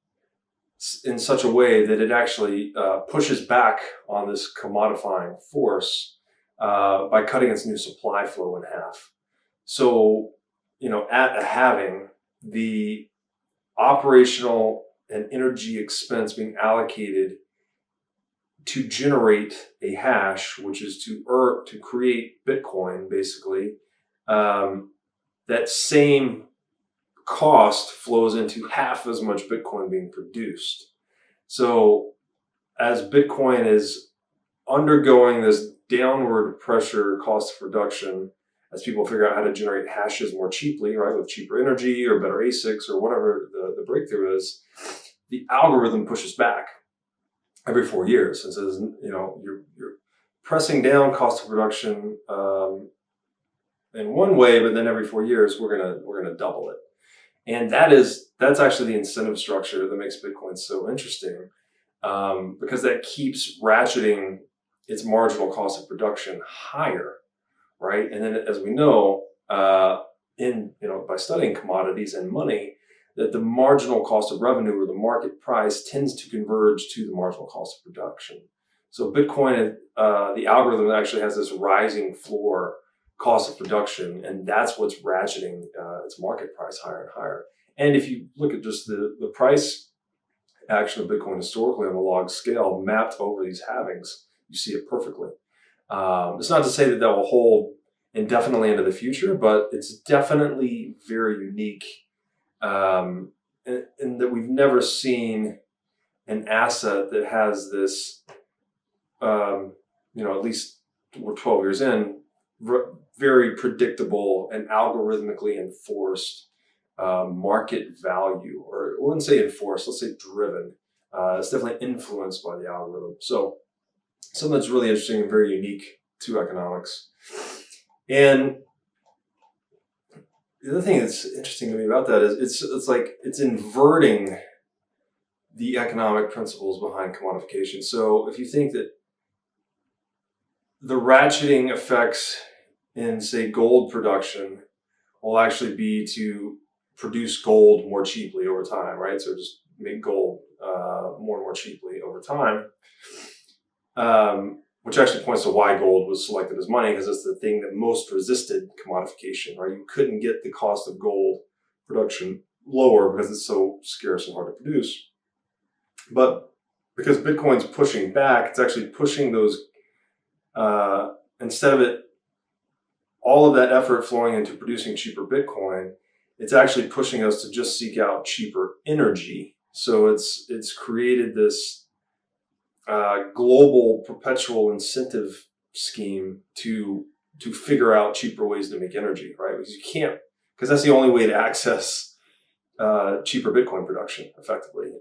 in such a way that it actually pushes back on this commodifying force by cutting its new supply flow in half. So, at a halving, the operational and energy expense being allocated to generate a hash, which is to create Bitcoin, basically, that same cost flows into half as much Bitcoin being produced. So as Bitcoin is undergoing this downward pressure cost of production, as people figure out how to generate hashes more cheaply, right, with cheaper energy or better ASICs or whatever the breakthrough is, the algorithm pushes back every 4 years and says, you're pressing down cost of production in one way, but then every 4 years we're gonna double it. And that's actually the incentive structure that makes Bitcoin so interesting, because that keeps ratcheting its marginal cost of production higher, right? And then, as we know, by studying commodities and money, that the marginal cost of revenue or the market price tends to converge to the marginal cost of production. So Bitcoin, the algorithm actually has this rising floor cost of production, and that's what's ratcheting its market price higher and higher. And if you look at just the price action of Bitcoin historically on a log scale mapped over these halvings, you see it perfectly. It's not to say that will hold indefinitely into the future, but it's definitely very unique, in that we've never seen an asset that has this, at least we're 12 years in, very predictable and algorithmically enforced market value, or I wouldn't say enforced, let's say driven. It's definitely influenced by the algorithm. So something that's really interesting and very unique to economics. And the other thing that's interesting to me about that is it's inverting the economic principles behind commodification. So if you think that the ratcheting effects in, say, gold production will actually be to produce gold more cheaply over time, right? So just make gold more and more cheaply over time, which actually points to why gold was selected as money, because it's the thing that most resisted commodification, right? You couldn't get the cost of gold production lower because it's so scarce and hard to produce. But because Bitcoin's pushing back, it's actually pushing those, instead of it, all of that effort flowing into producing cheaper Bitcoin, it's actually pushing us to just seek out cheaper energy. So it's created this global perpetual incentive scheme to figure out cheaper ways to make energy, right? Because that's the only way to access cheaper Bitcoin production effectively.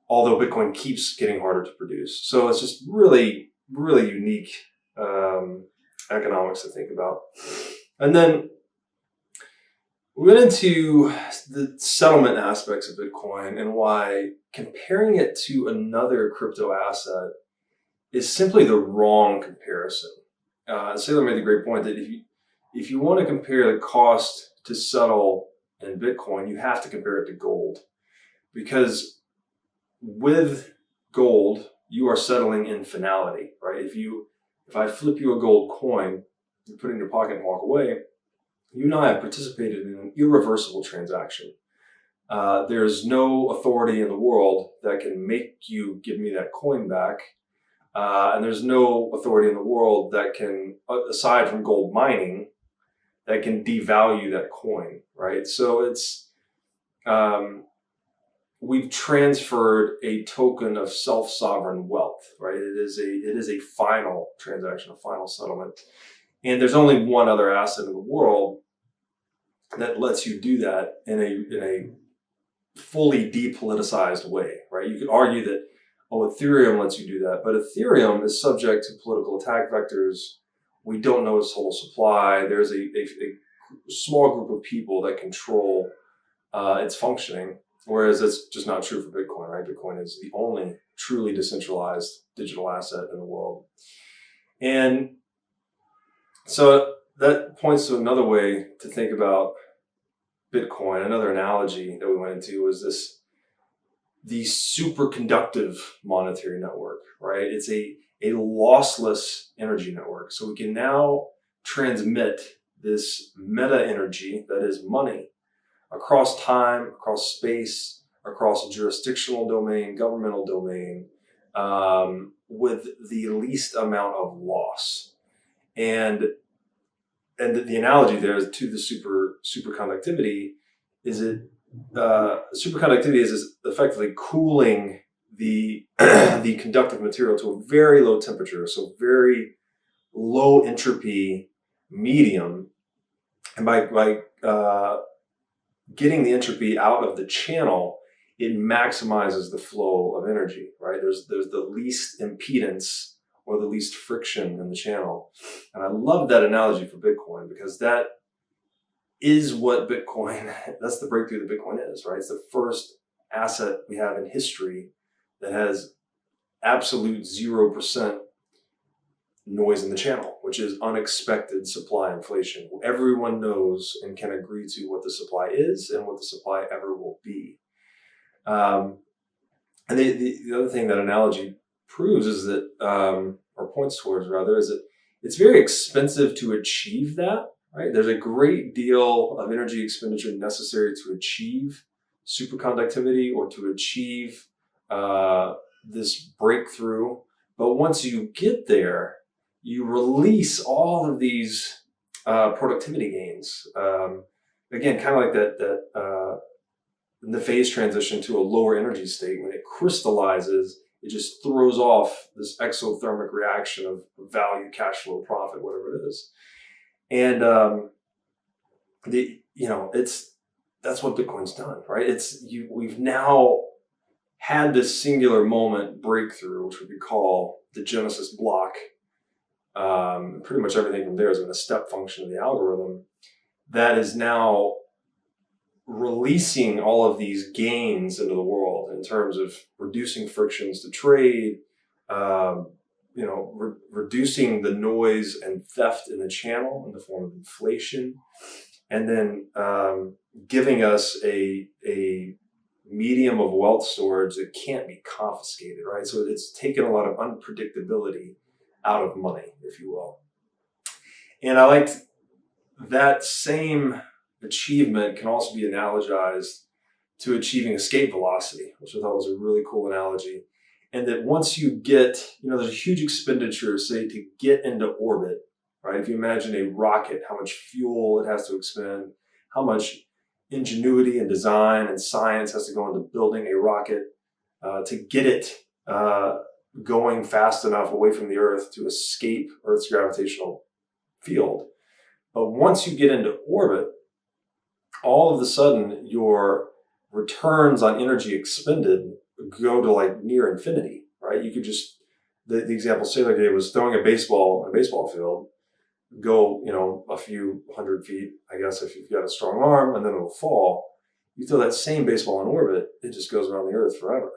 Although Bitcoin keeps getting harder to produce. So it's just really, really unique economics to think about. And then we went into the settlement aspects of Bitcoin and why comparing it to another crypto asset is simply the wrong comparison. Saylor made the great point that if you want to compare the cost to settle in Bitcoin, you have to compare it to gold, because with gold, you are settling in finality, right? If I flip you a gold coin, you put it in your pocket and walk away, you and I have participated in an irreversible transaction. There's no authority in the world that can make you give me that coin back. And there's no authority in the world that can, aside from gold mining, that can devalue that coin, right? So it's, we've transferred a token of self-sovereign wealth, right? It is a final transaction, a final settlement. And there's only one other asset in the world that lets you do that in a fully depoliticized way, right? You could argue that, Ethereum lets you do that, but Ethereum is subject to political attack vectors. We don't know its whole supply. There's a small group of people that control its functioning, whereas it's just not true for Bitcoin, right? Bitcoin is the only truly decentralized digital asset in the world. And so that points to another way to think about Bitcoin. Another analogy that we went into was the superconductive monetary network, right? It's a lossless energy network. So we can now transmit this meta energy, that is money, across time, across space, across a jurisdictional domain, governmental domain, with the least amount of loss. And the analogy there is to the superconductivity is superconductivity is effectively cooling the the conductive material to a very low temperature, so very low entropy medium, and by getting the entropy out of the channel, it maximizes the flow of energy, right? There's the least impedance or the least friction in the channel. And I love that analogy for Bitcoin, because that is what Bitcoin, that's the breakthrough that Bitcoin is, right? It's the first asset we have in history that has absolute 0% noise in the channel, which is unexpected supply inflation. Everyone knows and can agree to what the supply is and what the supply ever will be. And the other thing that analogy proves is that, or points towards rather, is that it's very expensive to achieve that, right? There's a great deal of energy expenditure necessary to achieve superconductivity or to achieve this breakthrough. But once you get there, you release all of these productivity gains. Again, kind of like that in the phase transition to a lower energy state, when it crystallizes, it just throws off this exothermic reaction of value, cash flow, profit, whatever it is. And that's what Bitcoin's done, right? We've now had this singular moment breakthrough, which we call the Genesis block. Pretty much everything from there has been a step function of the algorithm that is now releasing all of these gains into the world in terms of reducing frictions to trade, reducing the noise and theft in the channel in the form of inflation, and then giving us a medium of wealth storage that can't be confiscated, right? So it's taken a lot of unpredictability out of money, if you will. And I liked that same achievement can also be analogized to achieving escape velocity, which I thought was a really cool analogy. And that once you get, there's a huge expenditure, say, to get into orbit, right? If you imagine a rocket, how much fuel it has to expend, how much ingenuity and design and science has to go into building a rocket to get it going fast enough away from the Earth to escape Earth's gravitational field. But once you get into orbit, all of a sudden your returns on energy expended go to like near infinity, right? You could just, the example Saylor gave was throwing a baseball in a baseball field, go, a few hundred feet, I guess, if you've got a strong arm, and then it'll fall. You throw that same baseball in orbit, it just goes around the Earth forever,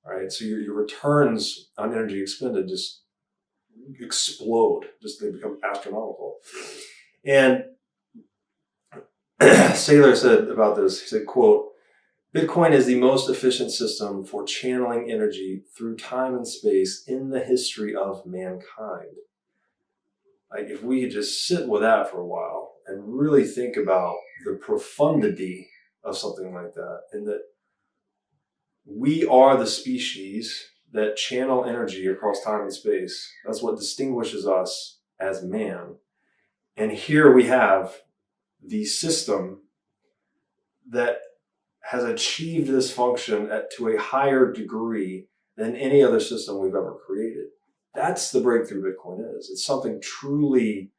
right? So your returns on energy expended just explode, they become astronomical. And Saylor said about this, he said, quote, "Bitcoin is the most efficient system for channeling energy through time and space in the history of mankind." Like, if we could just sit with that for a while and really think about the profundity of something like that, and that we are the species that channel energy across time and space. That's what distinguishes us as man. And here we have the system that has achieved this function to a higher degree than any other system we've ever created. That's the breakthrough Bitcoin is. It's something truly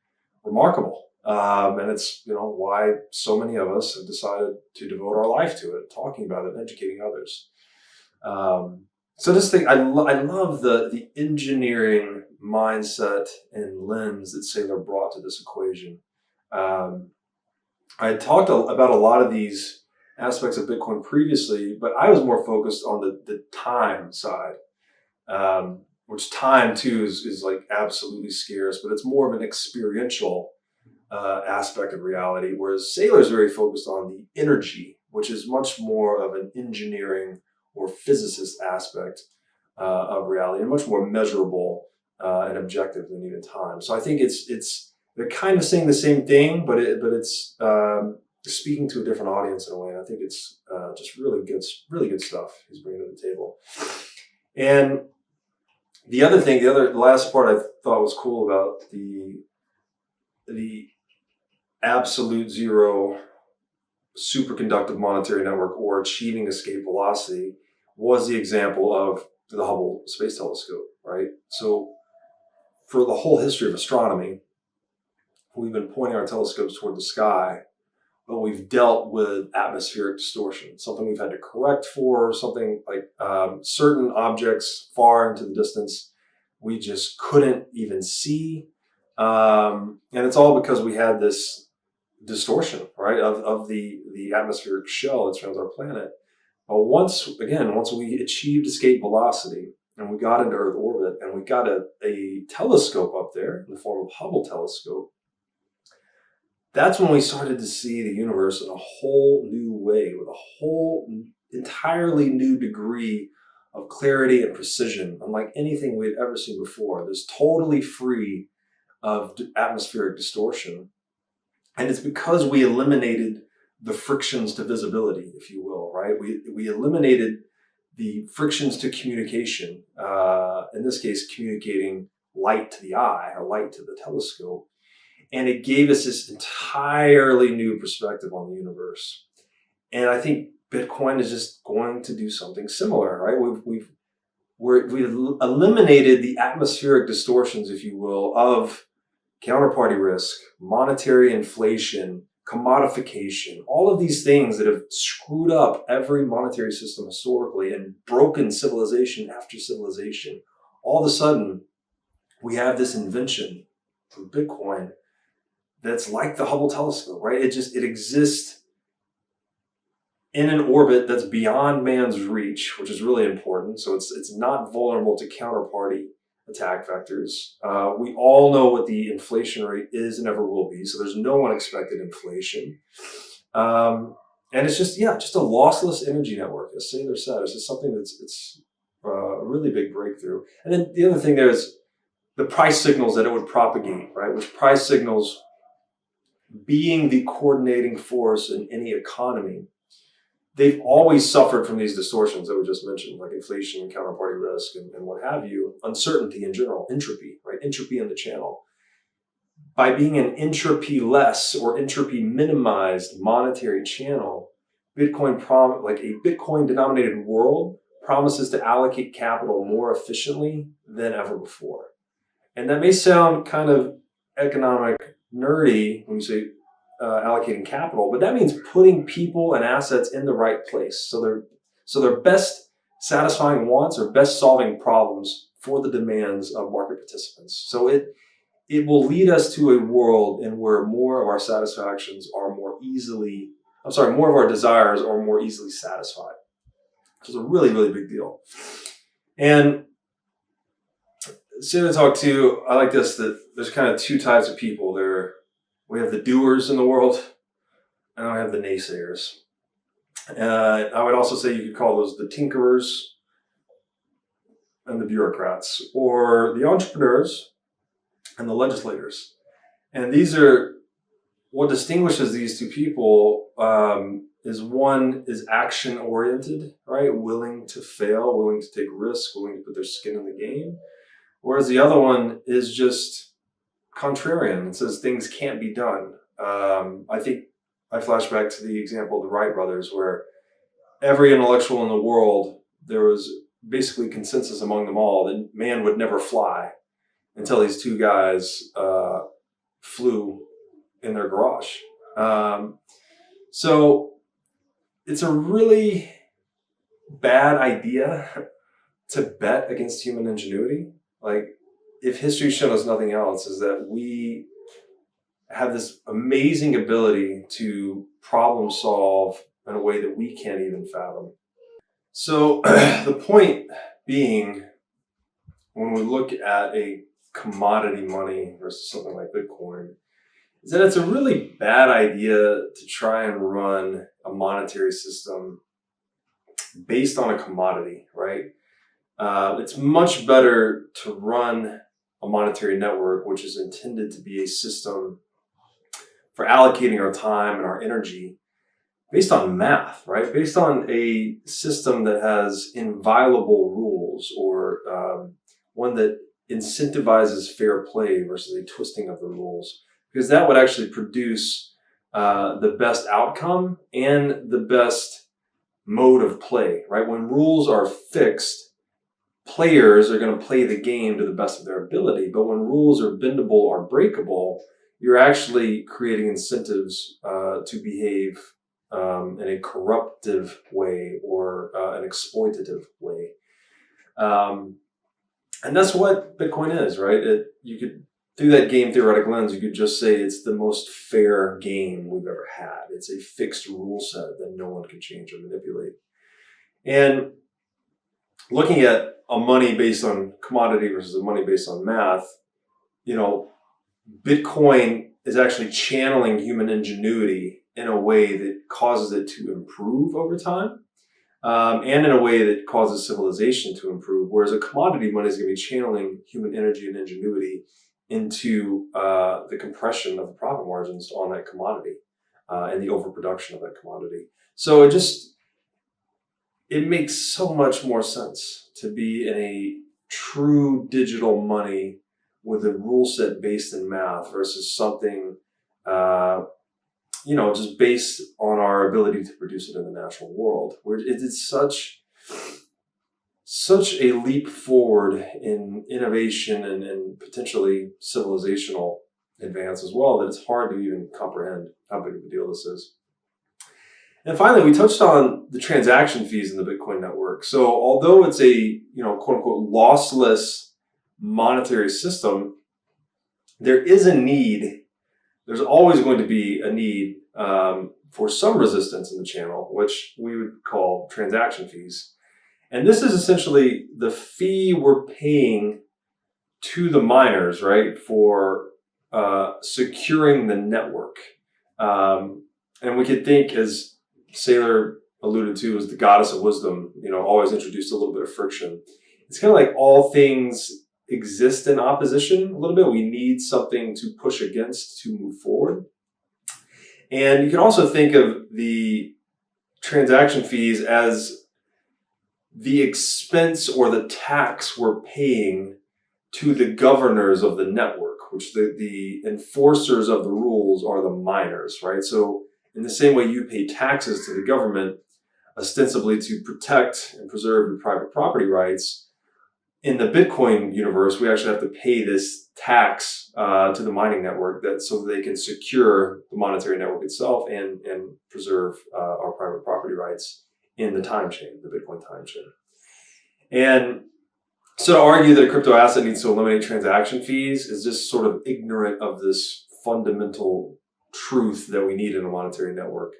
remarkable. And it's, why so many of us have decided to devote our life to it, talking about it, and educating others. So this thing, I love the engineering mindset and lens that Saylor brought to this equation. I had talked about a lot of these aspects of Bitcoin previously, but I was more focused on the time side, which time too is like absolutely scarce, but it's more of an experiential aspect of reality, whereas Saylor is very focused on the energy, which is much more of an engineering or physicist aspect of reality, and much more measurable and objective than even time. So I think they're kind of saying the same thing, but it's speaking to a different audience in a way. And I think it's just really good stuff he's bringing to the table. And the last part I thought was cool about the absolute zero superconductive monetary network, or achieving escape velocity, was the example of the Hubble Space Telescope, right? So for the whole history of astronomy, we've been pointing our telescopes toward the sky, but we've dealt with atmospheric distortion, something we've had to correct for, something like certain objects far into the distance we just couldn't even see. And it's all because we had this distortion, right, of the atmospheric shell that surrounds our planet. But once we achieved escape velocity and we got into Earth orbit and we got a telescope up there in the form of Hubble telescope, that's when we started to see the universe in a whole new way, with a whole entirely new degree of clarity and precision, unlike anything we had ever seen before. This totally free of atmospheric distortion. And it's because we eliminated the frictions to visibility, if you will, right? We eliminated the frictions to communication, in this case, communicating light to the eye or light to the telescope. And it gave us this entirely new perspective on the universe. And I think Bitcoin is just going to do something similar, right? We've eliminated the atmospheric distortions, if you will, of counterparty risk, monetary inflation, commodification, all of these things that have screwed up every monetary system historically and broken civilization after civilization. All of a sudden, we have this invention from Bitcoin that's like the Hubble telescope, right? It exists in an orbit that's beyond man's reach, which is really important. So it's not vulnerable to counterparty attack vectors. We all know what the inflation rate is and ever will be. So there's no unexpected inflation. And it's just a lossless energy network, as Saylor said. It's just something it's a really big breakthrough. And then the other thing there is the price signals that it would propagate, right? Which price signals, being the coordinating force in any economy, they've always suffered from these distortions that we just mentioned, like inflation and counterparty risk and what have you, uncertainty in general, entropy, right? Entropy in the channel. By being an entropy less or entropy minimized monetary channel, like a Bitcoin denominated world promises to allocate capital more efficiently than ever before. And that may sound kind of economic nerdy when you say allocating capital, but that means putting people and assets in the right place. So they're best satisfying wants or best solving problems for the demands of market participants. So it will lead us to a world in where more of our desires are more easily satisfied. Which is a really, really big deal. And Saylor talked to, I like this, that there's kind of two types of people. We have the doers in the world, and I have the naysayers. I would also say you could call those the tinkerers and the bureaucrats, or the entrepreneurs and the legislators. And these are what distinguishes these two people. Is one is action oriented, right? Willing to fail, willing to take risks, willing to put their skin in the game. Whereas the other one is just contrarian and says things can't be done. I think I flash back to the example of the Wright brothers, where every intellectual in the world, there was basically consensus among them all that man would never fly until these two guys flew in their garage. So it's a really bad idea to bet against human ingenuity. Like, if history's shown us nothing else, is that we have this amazing ability to problem solve in a way that we can't even fathom. So the point being, when we look at a commodity money versus something like Bitcoin, is that it's a really bad idea to try and run a monetary system based on a commodity, right? It's much better to run a monetary network, which is intended to be a system for allocating our time and our energy based on math, right? Based on a system that has inviolable rules, or one that incentivizes fair play versus a twisting of the rules, because that would actually produce the best outcome and the best mode of play, right? When rules are fixed, players are going to play the game to the best of their ability. But when rules are bendable or breakable, you're actually creating incentives to behave in a corruptive way or an exploitative way. And that's what Bitcoin is, right? You could, through that game theoretic lens, you could just say it's the most fair game we've ever had. It's a fixed rule set that no one can change or manipulate. And looking at a money based on commodity versus a money based on math, Bitcoin is actually channeling human ingenuity in a way that causes it to improve over time, and in a way that causes civilization to improve, whereas a commodity money is going to be channeling human energy and ingenuity into the compression of the profit margins on that commodity and the overproduction of that commodity. So it makes so much more sense to be in a true digital money with a rule set based in math versus something, just based on our ability to produce it in the natural world, where it is such a leap forward in innovation and potentially civilizational advance as well that it's hard to even comprehend how big of a deal this is. And finally, we touched on the transaction fees in the Bitcoin network. So although it's a, quote unquote, lossless monetary system, there is a need. There's always going to be a need for some resistance in the channel, which we would call transaction fees. And this is essentially the fee we're paying to the miners, right, for securing the network. And we could think, as Saylor alluded to, as the goddess of wisdom, always introduced a little bit of friction. It's kind of like all things exist in opposition a little bit. We need something to push against to move forward. And you can also think of the transaction fees as the expense or the tax we're paying to the governors of the network, which the enforcers of the rules are the miners, right? So in the same way you pay taxes to the government, ostensibly to protect and preserve your private property rights, in the Bitcoin universe, we actually have to pay this tax to the mining network so that they can secure the monetary network itself and preserve our private property rights in the time chain, the Bitcoin time chain. And so to argue that a crypto asset needs to eliminate transaction fees is just sort of ignorant of this fundamental truth that we need in a monetary network.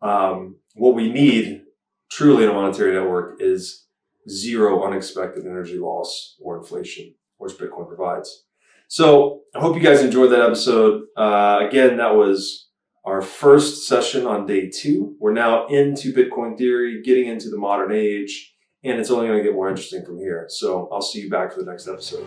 What we need truly in a monetary network is zero unexpected energy loss or inflation, which Bitcoin provides. So I hope you guys enjoyed that episode. Again, that was our first session on day 2. We're now into Bitcoin theory, getting into the modern age, and it's only going to get more interesting from here. So I'll see you back for the next episode.